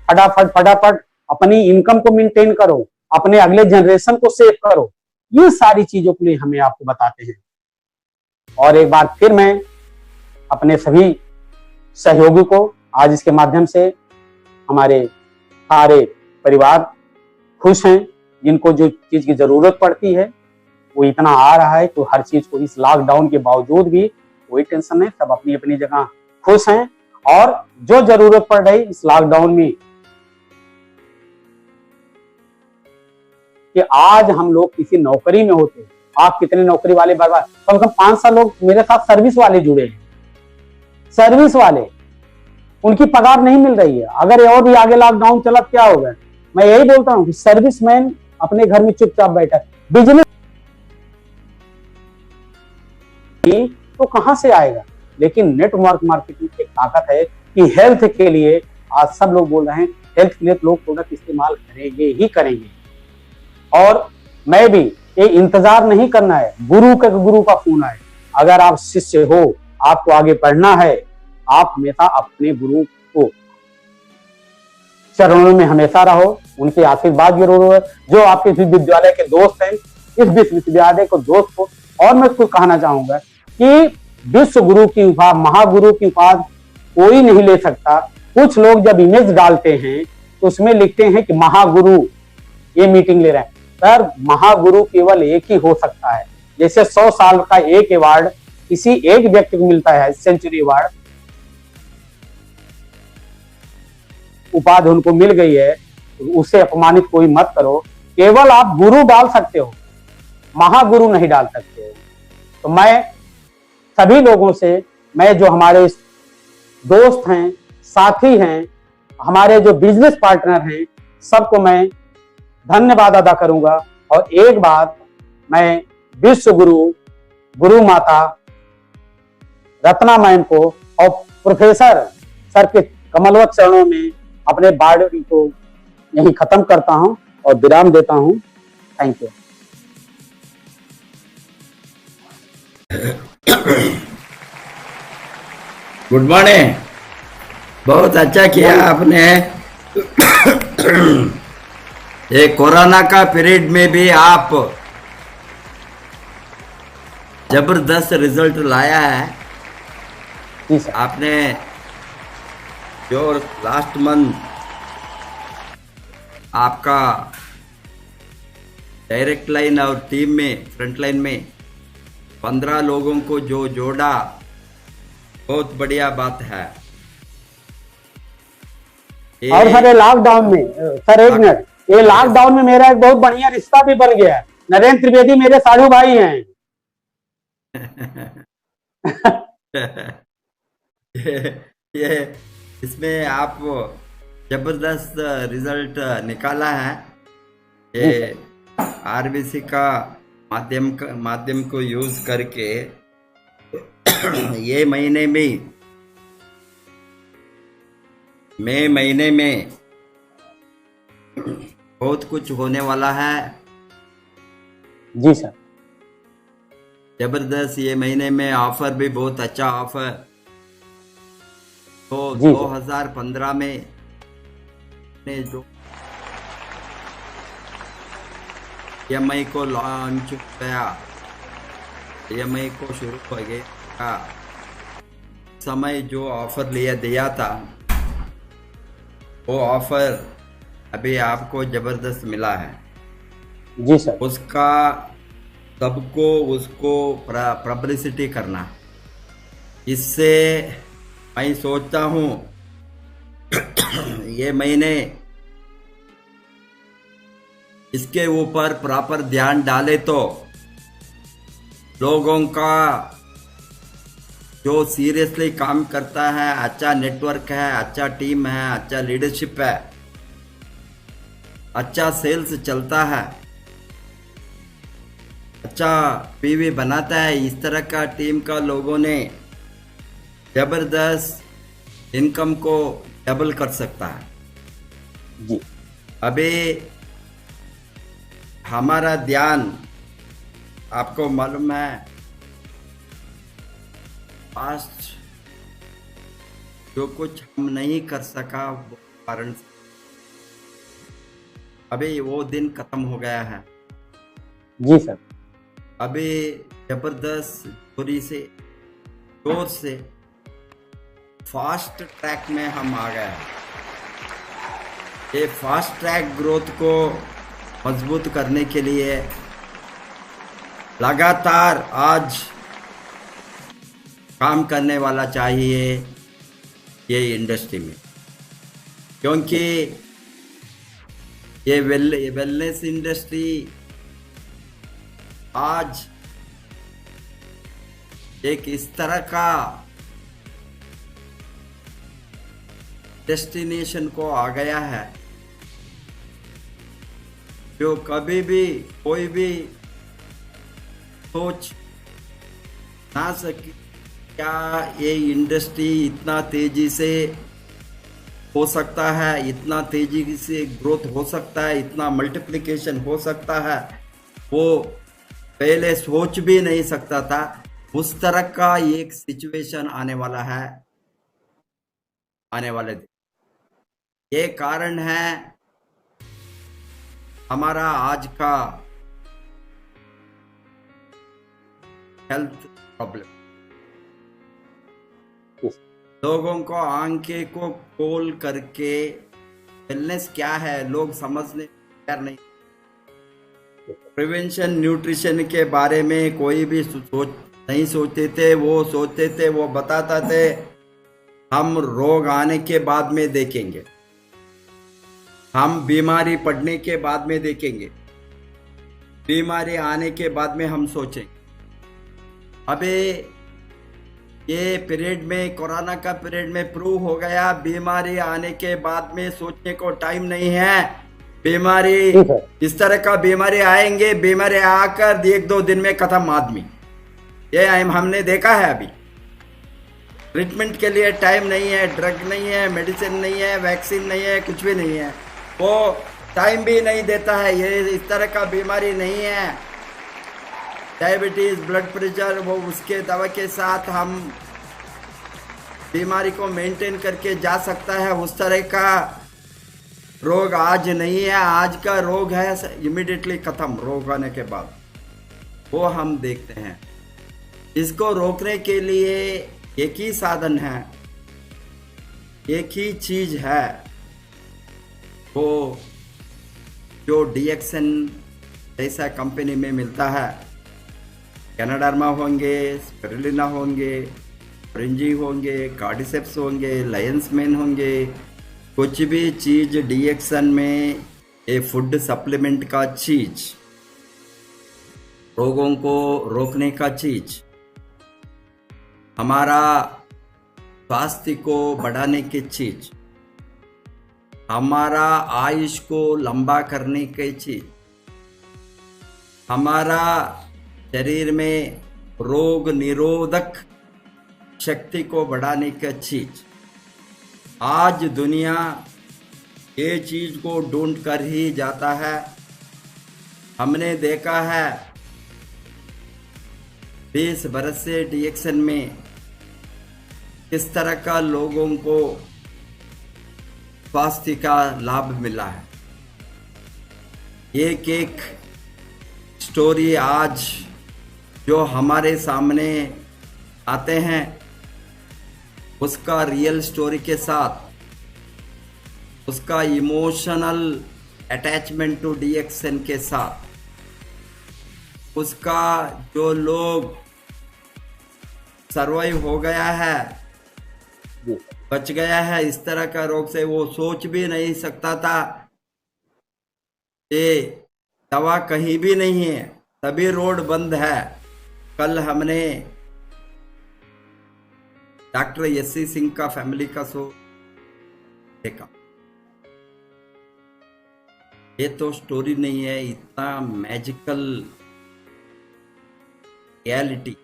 फटाफट अपनी इनकम को मेंटेन करो, अपने अगले जनरेशन को सेव करो। ये सारी चीजों के लिए हमें आपको बताते हैं। और एक बार फिर मैं अपने सभी सहयोगी को आज इसके माध्यम से, हमारे सारे परिवार खुश हैं, जिनको जो चीज की जरूरत पड़ती है वो इतना आ रहा है, तो हर चीज को इस लॉकडाउन के बावजूद भी कोई टेंशन नहीं, सब अपनी अपनी जगह खुश हैं। और जो जरूरत पड़ रही इस लॉकडाउन में, कि आज हम लोग किसी नौकरी में होते, आप कितने नौकरी वाले बर्बाद, कम से कम 5 साल लोग मेरे साथ सर्विस वाले जुड़े हैं, सर्विस वाले, उनकी पगार नहीं मिल रही है। अगर और भी आगे लॉकडाउन चला क्या होगा? मैं यही बोलता हूँ कि सर्विसमैन अपने घर में चुपचाप बैठा है, बिजनेस तो कहां से आएगा? लेकिन नेटवर्क मार्केटिंग की ताकत है कि हेल्थ के लिए आज सब लोग बोल रहे हैं, हेल्थ के लिए लोग प्रोडक्ट इस्तेमाल करेंगे ही करेंगे। और मैं भी ये इंतजार नहीं करना है गुरु का फोन आए। अगर आप शिष्य हो, आपको आगे बढ़ना है, आप हमेशा अपने गुरु को चरणों में हमेशा रहो, उनके आशीर्वाद जरूर है। जो आपके विश्वविद्यालय के दोस्त हैं, इस विश्वविद्यालय को दोस्त हो। और मैं कुछ कहना चाहूंगा कि विश्व गुरु की उपाधि, महागुरु की उपाधि कोई नहीं ले सकता। कुछ लोग जब इमेज डालते हैं तो उसमें लिखते हैं कि महागुरु ये मीटिंग ले रहे हैं। सर, महागुरु केवल एक ही हो सकता है। जैसे 100 साल का एक अवार्ड किसी एक व्यक्ति को मिलता है, सेंचुरी अवार्ड उपाधि उनको मिल गई है, उसे अपमानित कोई मत करो। केवल आप गुरु डाल सकते हो, महागुरु नहीं डाल सकते हो। तो मैं सभी लोगों से, मैं जो हमारे दोस्त हैं, साथी हैं, हमारे जो बिजनेस पार्टनर हैं, सबको मैं धन्यवाद अदा करूंगा। और एक बात मैं विश्व गुरु, गुरु माता रत्ना मैम को और प्रोफेसर सर के कमलवत चरणों में अपने वाणी को यही खत्म करता हूं और विराम देता हूं। Thank you. Good morning. बहुत अच्छा किया आपने। ये कोरोना का पीरियड में भी आप जबरदस्त रिजल्ट लाया है। आपने जो लास्ट मंथ आपका डायरेक्ट लाइन और टीम में, फ्रंट लाइन में 15 लोगों को जो जोड़ा, बहुत बढ़िया बात है। और सर, ये लॉकडाउन में, सर एक मिनट, ये लॉकडाउन में मेरा एक बहुत बढ़िया रिश्ता भी बन गया है। नरेंद्र त्रिवेदी मेरे साधु भाई हैं। ये इसमें आप जबरदस्त रिजल्ट निकाला है। ये आरबीसी का माध्यम को यूज करके ये महीने में, मई महीने में बहुत कुछ होने वाला है। जी सर, जबरदस्त। ये महीने में ऑफर भी बहुत अच्छा ऑफर तो जी सर। 2015 में ने जो EMI को लॉन्च किया, EMI को शुरू हो गया, समय जो ऑफर दिया था, वो ऑफर अभी आपको जबरदस्त मिला है। जी सर। उसका सबको उसको पब्लिसिटी करना, इससे मैं सोचता हूँ ये महीने इसके ऊपर प्रॉपर ध्यान डाले तो लोगों का जो सीरियसली काम करता है, अच्छा नेटवर्क है, अच्छा टीम है, अच्छा लीडरशिप है, अच्छा सेल्स चलता है, अच्छा पीवी बनाता है, इस तरह का टीम का लोगों ने जबरदस्त इनकम को डबल कर सकता है। जी अभी हमारा ध्यान, आपको मालूम है, पास्ट जो कुछ हम नहीं कर सका वो कारण से अभी वो दिन खत्म हो गया है। जी सर। अभी जबरदस्त जोर से फास्ट ट्रैक में हम आ गए हैं। ये फास्ट ट्रैक ग्रोथ को मजबूत करने के लिए लगातार आज काम करने वाला चाहिए ये इंडस्ट्री में, क्योंकि ये वेलनेस इंडस्ट्री आज एक इस तरह का डेस्टिनेशन को आ गया है जो कभी भी कोई भी सोच ना सके क्या ये इंडस्ट्री इतना तेजी से हो सकता है, इतना तेजी से ग्रोथ हो सकता है, इतना मल्टीप्लिकेशन हो सकता है, वो पहले सोच भी नहीं सकता था। उस तरह का एक सिचुएशन आने वाला है, आने वाले दिन। ये कारण है हमारा आज का हेल्थ प्रॉब्लम। लोगों को आंखें को खोल करके वेलनेस क्या है लोग समझने तैयार नहीं। प्रिवेंशन न्यूट्रिशन के बारे में कोई भी नहीं सोचते थे। वो सोचते थे, वो बताता थे हम रोग आने के बाद में देखेंगे, हम बीमारी पड़ने के बाद में देखेंगे, बीमारी आने के बाद में हम सोचेंगे। अबे ये पीरियड में, कोरोना का पीरियड में प्रूव हो गया, बीमारी आने के बाद में सोचने को टाइम नहीं है। बीमारी इस तरह का बीमारी आएंगे, बीमारी आकर 1-2 दिन में खत्म आदमी। ये हमने देखा है। अभी ट्रीटमेंट के लिए टाइम नहीं है, ड्रग नहीं है, मेडिसिन नहीं है, वैक्सीन नहीं है, कुछ भी नहीं है। वो टाइम भी नहीं देता है। ये इस तरह का बीमारी नहीं है। डायबिटीज, ब्लड प्रेशर, वो उसके दवा के साथ हम बीमारी को मेंटेन करके जा सकता है। उस तरह का रोग आज नहीं है। आज का रोग है इमीडिएटली खत्म, रोग आने के बाद वो हम देखते हैं। इसको रोकने के लिए एक ही साधन है, एक ही चीज है, वो जो डीएक्सन ऐसा कंपनी में मिलता है। कैनाडार्मा होंगे, स्पिरुलिना होंगे, फ्रिंजी होंगे, कार्डिसेप्स होंगे, लायंस मैन होंगे, कुछ भी चीज डीएक्सन में, ये फूड सप्लीमेंट का चीज, रोगों को रोकने का चीज, हमारा स्वास्थ्य को बढ़ाने की चीज, हमारा आयुष को लंबा करने की चीज, हमारा शरीर में रोग निरोधक शक्ति को बढ़ाने की चीज। आज दुनिया ये चीज को ढूंढ कर ही जाता है। हमने देखा है 20 बरस से डीएक्सन में किस तरह का लोगों को स्वास्थ्य का लाभ मिला है। एक एक स्टोरी आज जो हमारे सामने आते हैं, उसका रियल स्टोरी के साथ उसका इमोशनल अटैचमेंट टू डीएक्सएन के साथ, उसका जो लोग सर्वाइव हो गया है, बच गया है इस तरह का रोग से, वो सोच भी नहीं सकता था। ये दवा कहीं भी नहीं है, सभी रोड बंद है। कल हमने डॉक्टर एस.सी. सिंह का फैमिली का शो देखा। ये तो स्टोरी नहीं है, इतना मैजिकल रियलिटी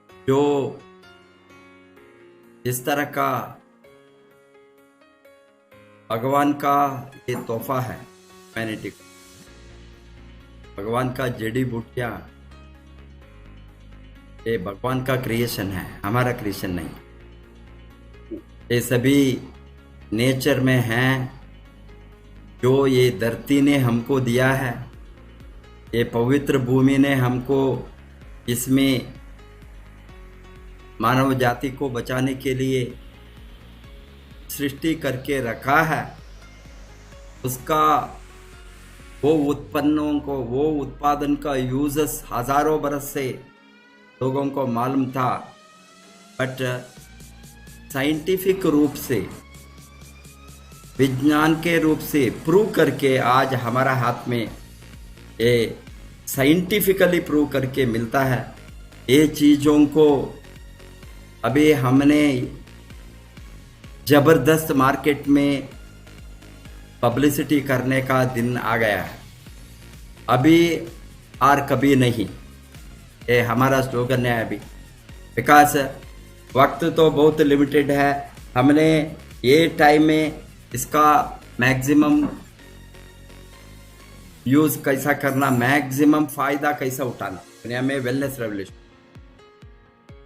जो जिस तरह का भगवान का ये तोहफा है ह्यूमैनिटी को, भगवान का जड़ी बूटियां, ये भगवान का क्रिएशन है, हमारा क्रिएशन नहीं। ये सभी नेचर में हैं, जो ये धरती ने हमको दिया है, ये पवित्र भूमि ने हमको इसमें मानव जाति को बचाने के लिए सृष्टि करके रखा है। उसका वो उत्पन्नों को, वो उत्पादन का यूजस हजारों बरस से लोगों को मालूम था, बट साइंटिफिक रूप से, विज्ञान के रूप से प्रूव करके आज हमारा हाथ में ये साइंटिफिकली प्रूव करके मिलता है। ये चीज़ों को अभी हमने जबरदस्त मार्केट में पब्लिसिटी करने का दिन आ गया है, अभी और कभी नहीं, ये हमारा स्लोगन है अभी। बिकॉज वक्त तो बहुत लिमिटेड है, हमने ये टाइम में इसका मैक्सिमम यूज कैसा करना, मैक्सिमम फायदा कैसा उठाना दुनिया में। वेलनेस रेवोल्यूशन,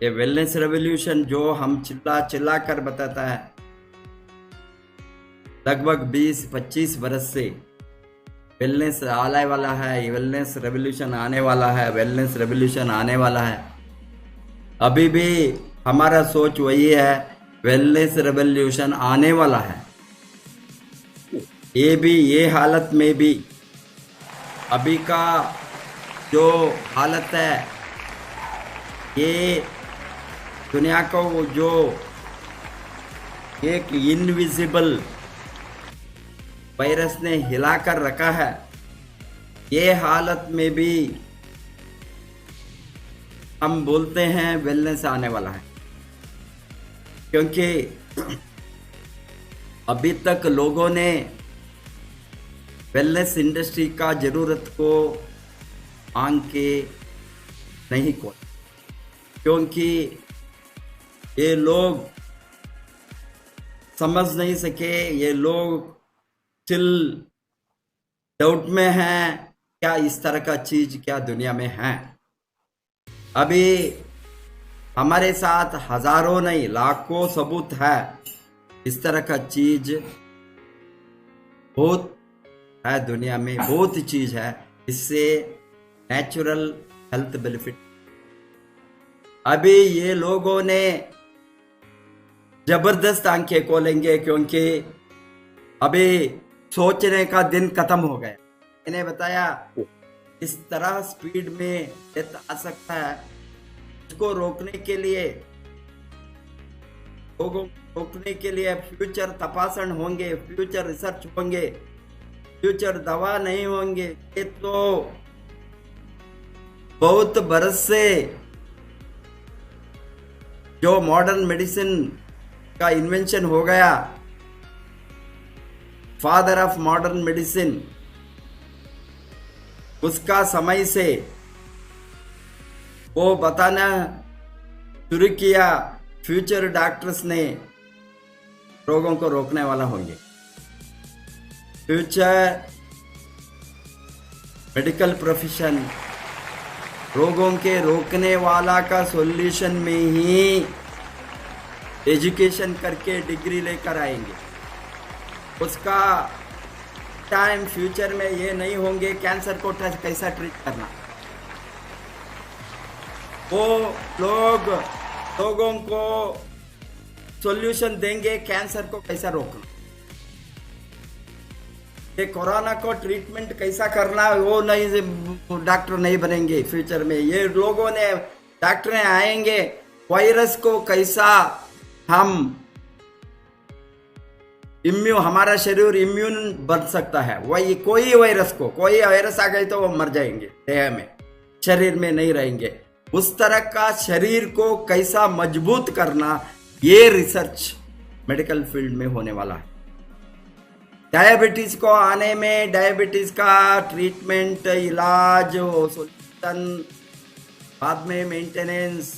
ये वेलनेस रेवोल्यूशन जो हम चिल्ला कर बताता है, लगभग 20-25 बरस से वेलनेस आने वाला है, वेलनेस रेवोल्यूशन आने वाला है, वेलनेस रेवोल्यूशन आने वाला है। अभी भी हमारा सोच वही है, वेलनेस रेवोल्यूशन आने वाला है। ये भी, ये हालत में भी अभी का जो हालत है, ये दुनिया को जो एक इनविजिबल वायरस ने हिला कर रखा है, ये हालत में भी हम बोलते हैं वेलनेस आने वाला है। क्योंकि अभी तक लोगों ने वेलनेस इंडस्ट्री का जरूरत को आंक के नहीं खोला, क्योंकि ये लोग समझ नहीं सके, ये लोग स्टिल डाउट में हैं, क्या इस तरह का चीज क्या दुनिया में है। अभी हमारे साथ हजारों नहीं लाखों सबूत है, इस तरह का चीज बहुत है दुनिया में, बहुत चीज है, इससे नेचुरल हेल्थ बेनिफिट। अभी ये लोगों ने जबरदस्त आंखें खोलेंगे, क्योंकि अभी सोचने का दिन खत्म हो गया। मैंने बताया इस तरह स्पीड में डेथ आ सकता है, इसको रोकने के लिए, लोगों को रोकने के लिए फ्यूचर तपासन होंगे, फ्यूचर रिसर्च होंगे, फ्यूचर दवा नहीं होंगे। ये तो बहुत बरस से जो मॉडर्न मेडिसिन का इन्वेंशन हो गया, फादर ऑफ मॉडर्न मेडिसिन, उसका समय से वो बताना शुरू किया, फ्यूचर डॉक्टर्स ने रोगों को रोकने वाला होंगे। फ्यूचर मेडिकल प्रोफेशन रोगों के रोकने वाला का सॉल्यूशन में ही एजुकेशन करके डिग्री लेकर आएंगे। उसका टाइम फ्यूचर में ये नहीं होंगे कैंसर को कैसा ट्रीट करना। वो लोगों को सॉल्यूशन देंगे कैंसर को कैसा रोकना, ये कोरोना को ट्रीटमेंट कैसा करना, वो नहीं, डॉक्टर नहीं बनेंगे फ्यूचर में। ये लोगों ने डॉक्टर आएंगे वायरस को कैसा हम हमारा शरीर इम्यून बन सकता है। वही कोई वायरस आ गई तो वो मर जाएंगे, देह में शरीर में नहीं रहेंगे। उस तरह का शरीर को कैसा मजबूत करना, ये रिसर्च मेडिकल फील्ड में होने वाला है। डायबिटीज को आने में डायबिटीज का ट्रीटमेंट, इलाज, सोल्यूशन, बाद में मेंटेनेंस।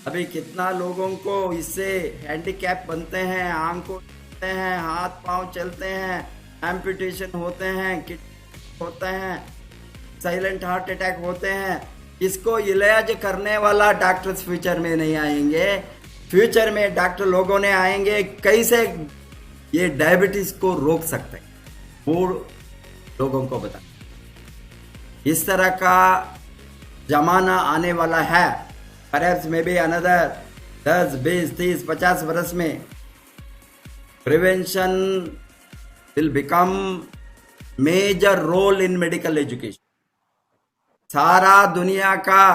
अभी कितना लोगों को इससे हैंडीकैप बनते हैं, आंखों होते हैं, हाथ पांव चलते हैं, एम्पुटेशन होते हैं, किडनी होते हैं, साइलेंट हार्ट अटैक होते हैं। इसको इलाज करने वाला डॉक्टर्स फ्यूचर में नहीं आएंगे। फ्यूचर में डॉक्टर लोगों ने आएंगे कैसे ये डायबिटीज को रोक सकते हैं, वो लोगों को बता। इस तरह का जमाना आने वाला है। परहैप्स मे बी अनदर 10, 20, 30, 50 वर्ष में prevention will become major role in medical education. सारा दुनिया का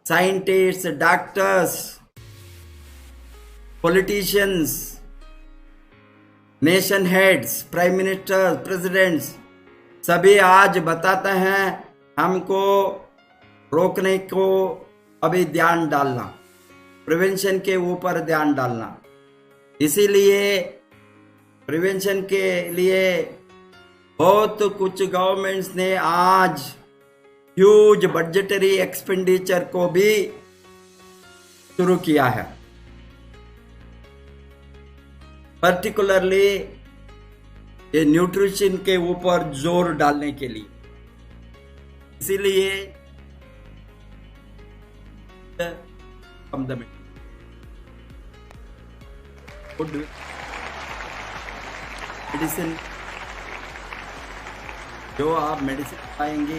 scientist, doctors, politicians, nation heads, prime minister, presidents सभी आज बताते हैं हमको रोकने को अभी ध्यान डालना, प्रिवेंशन के ऊपर ध्यान डालना। इसीलिए प्रिवेंशन के लिए बहुत कुछ गवर्नमेंट्स ने आज ह्यूज बजटरी एक्सपेंडिचर को भी शुरू किया है, पर्टिकुलरली ये न्यूट्रिशन के ऊपर जोर डालने के लिए। इसीलिए फूड मेडिसिन, जो आप मेडिसिन पाएंगे,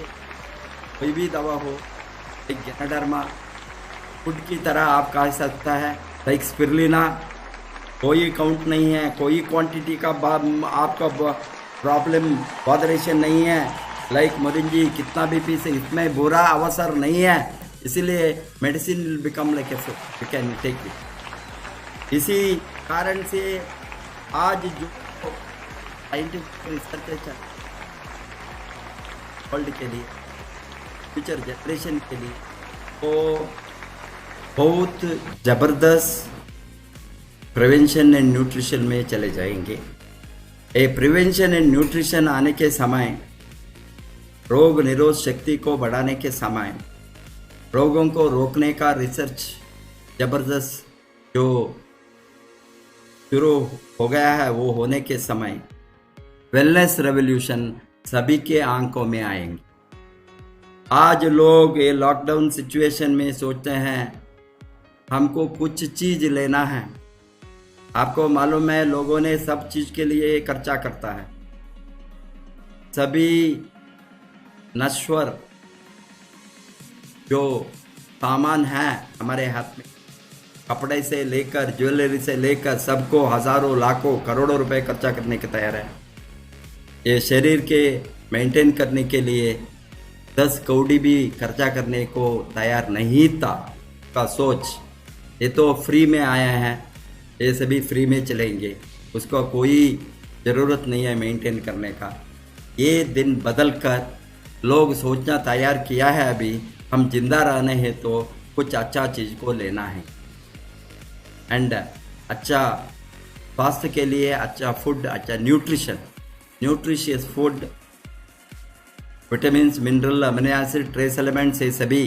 कोई भी दवा हो, एक गैनाडर्मा फूड की तरह आप खा सकता है। लाइक स्पिरुलिना, कोई काउंट नहीं है, कोई क्वांटिटी का आपका प्रॉब्लम बॉदरेशन नहीं है। लाइक मोरिंजी कितना भी पी से, इसमें बुरा अवसर नहीं है। इसीलिए medicine will become like a food, you can take it. इसी कारण से आज जो साइंटिफिक रिसर्च वर्ल्ड के लिए, फ्यूचर जनरेशन के लिए, तो बहुत ज़बरदस्त प्रिवेंशन एंड न्यूट्रिशन में चले जाएंगे। ये प्रिवेंशन एंड न्यूट्रिशन आने के समय, रोग निरोध शक्ति को बढ़ाने के समय, रोगों को रोकने का रिसर्च ज़बरदस्त जो शुरू हो गया है, वो होने के समय वेलनेस रेवोल्यूशन सभी के आंखों में आएंगे। आज लोग ये लॉकडाउन सिचुएशन में सोचते हैं हमको कुछ चीज लेना है। आपको मालूम है लोगों ने सब चीज के लिए खर्चा करता है। सभी नश्वर जो सामान है हमारे हाथ में, कपड़े से लेकर ज्वेलरी से लेकर सबको हजारों लाखों करोड़ों रुपए खर्चा करने के तैयार है। ये शरीर के मेंटेन करने के लिए 10 कौड़ी भी खर्चा करने को तैयार नहीं था का सोच। ये तो फ्री में आया है, ये सभी फ्री में चलेंगे, उसको कोई ज़रूरत नहीं है मेंटेन करने का। ये दिन बदल कर लोग सोचना तैयार किया है अभी हम जिंदा रहने हैं तो कुछ अच्छा चीज़ को लेना है। एंड अच्छा स्वास्थ्य के लिए अच्छा फूड, अच्छा nutritious food, vitamins, mineral, amino acid, trace elements, ये सभी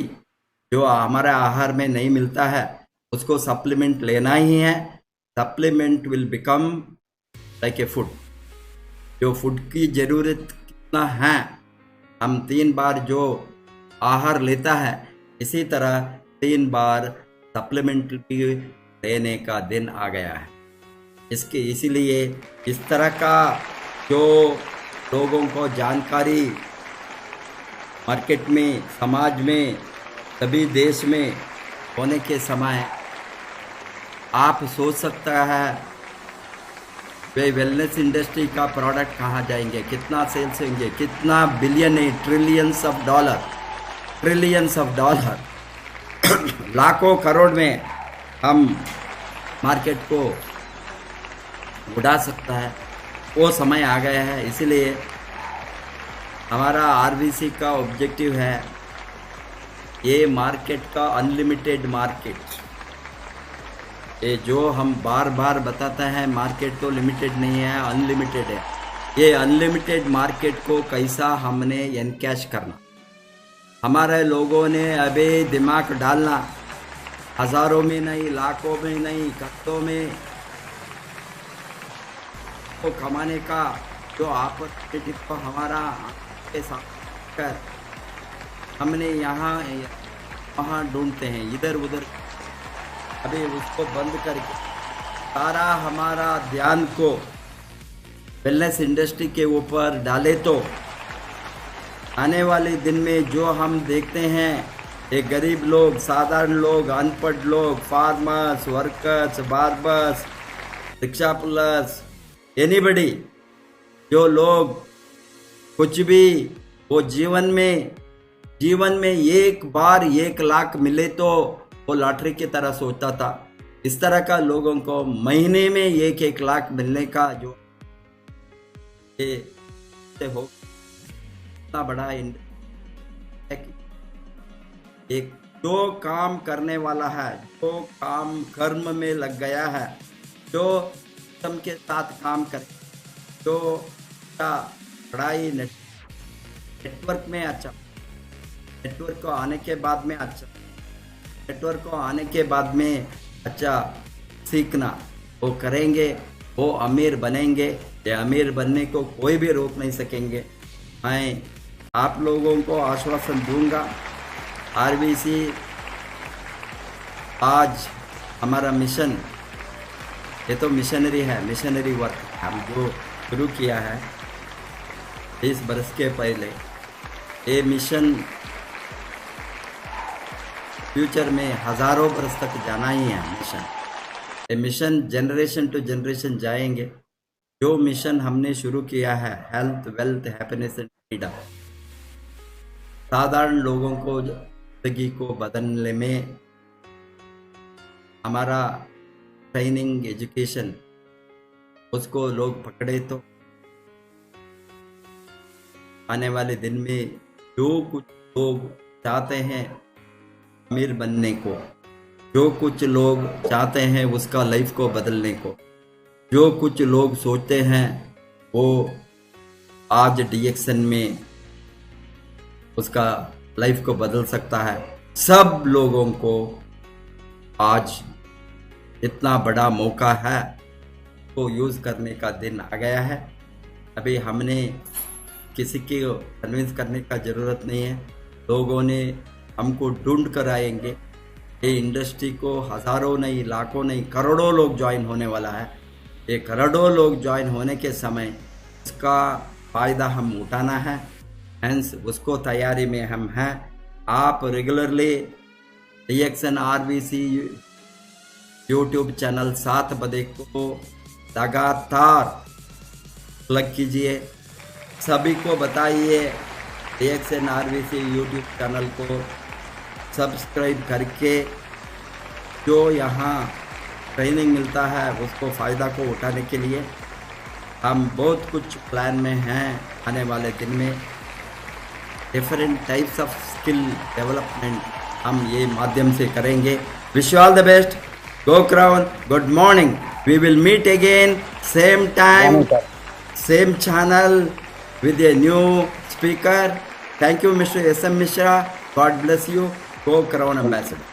जो हमारे आहार में नहीं मिलता है उसको सप्लीमेंट लेना ही है। Supplement will become like a food. जो फूड की ज़रूरत कितना है, हम 3 बार जो आहार लेता है, इसी तरह 3 बार सप्लीमेंट्री लेने का दिन आ गया है। इसीलिए इस तरह का जो लोगों को जानकारी मार्केट में, समाज में, सभी देश में होने के समय आप सोच सकता है वे वेलनेस इंडस्ट्री का प्रोडक्ट कहाँ जाएंगे, कितना सेल्स होंगे, कितना बिलियन नहीं ट्रिलियंस ऑफ डॉलर लाखों करोड़ में हम मार्केट को उड़ा सकता है। वो समय आ गया है। इसलिए हमारा आरबीसी का ऑब्जेक्टिव है ये मार्केट का अनलिमिटेड मार्केट। ये जो हम बार बार बताते हैं मार्केट तो लिमिटेड नहीं है, अनलिमिटेड है। ये अनलिमिटेड मार्केट को कैसा हमने एनकैश करना, हमारे लोगों ने अभी दिमाग डालना, हजारों में नहीं, लाखों में नहीं, करोड़ों में को कमाने का जो अपॉर्चुनिटी को हमारा के साथ कर हमने यहाँ वहाँ ढूंढते हैं, इधर उधर। अभी उसको बंद करके सारा हमारा ध्यान को वेलनेस इंडस्ट्री के ऊपर डाले तो आने वाले दिन में जो हम देखते हैं ये गरीब लोग, साधारण लोग, अनपढ़ लोग, farmers, workers, barbers, rickshaw pullers, anybody, जो लोग कुछ भी वो जीवन में एक बार 1 लाख मिले तो वो लॉटरी की तरह सोचता था। इस तरह का लोगों को महीने में 1 लाख मिलने का जो ये हो इतना बड़ा एक जो काम करने वाला है, जो काम कर्म में लग गया है, जो सिस्टम के साथ काम करे, जो पढ़ाई नेटवर्क में अच्छा, नेटवर्क को आने के बाद में अच्छा, नेटवर्क को आने के बाद में अच्छा सीखना वो करेंगे, वो अमीर बनेंगे। ये अमीर बनने को कोई भी रोक नहीं सकेंगे। मैं आप लोगों को आश्वासन दूंगा, आरबीसी आज हमारा मिशन, ये तो मिशनरी है, मिशनरी वर्क हम जो शुरू किया है 20 बरस के पहले, ये मिशन फ्यूचर में हजारों बरस तक जाना ही है। ये मिशन जनरेशन टू जनरेशन जाएंगे। जो मिशन हमने शुरू किया है health, wealth, happiness and freedom, साधारण लोगों को जिंदगी को बदलने में हमारा ट्रेनिंग, एजुकेशन, उसको लोग पकड़े तो आने वाले दिन में जो कुछ लोग चाहते हैं अमीर बनने को, जो कुछ लोग चाहते हैं उसका लाइफ को बदलने को, जो कुछ लोग सोचते हैं वो आज डीएक्शन में उसका लाइफ को बदल सकता है। सब लोगों को आज इतना बड़ा मौका है तो यूज़ करने का दिन आ गया है। अभी हमने किसी को कन्विंस करने का ज़रूरत नहीं है, लोगों ने हमको ढूंढ कर आएंगे। ये इंडस्ट्री को हज़ारों नहीं, लाखों नहीं, करोड़ों लोग ज्वाइन होने वाला है। ये करोड़ों लोग ज्वाइन होने के समय इसका फ़ायदा हम उठाना है, हेंस उसको तैयारी में हम हैं। आप रेगुलरली डीएक्शन आरबीसी यूट्यूब चैनल 7 बजे को लगातार प्लग कीजिए, सभी को बताइए डीएक्शन आरबीसी यूट्यूब चैनल को सब्सक्राइब करके जो यहाँ ट्रेनिंग मिलता है उसको फ़ायदा को उठाने के लिए हम बहुत कुछ प्लान में हैं। आने वाले दिन में different types of skill development हम ये माध्यम से करेंगे। Wish you all the best, go crown, good morning, we will meet again same time, same channel with a new speaker. Thank you, Mr. S.M. Mishra. God bless you. Go Crown Ambassador.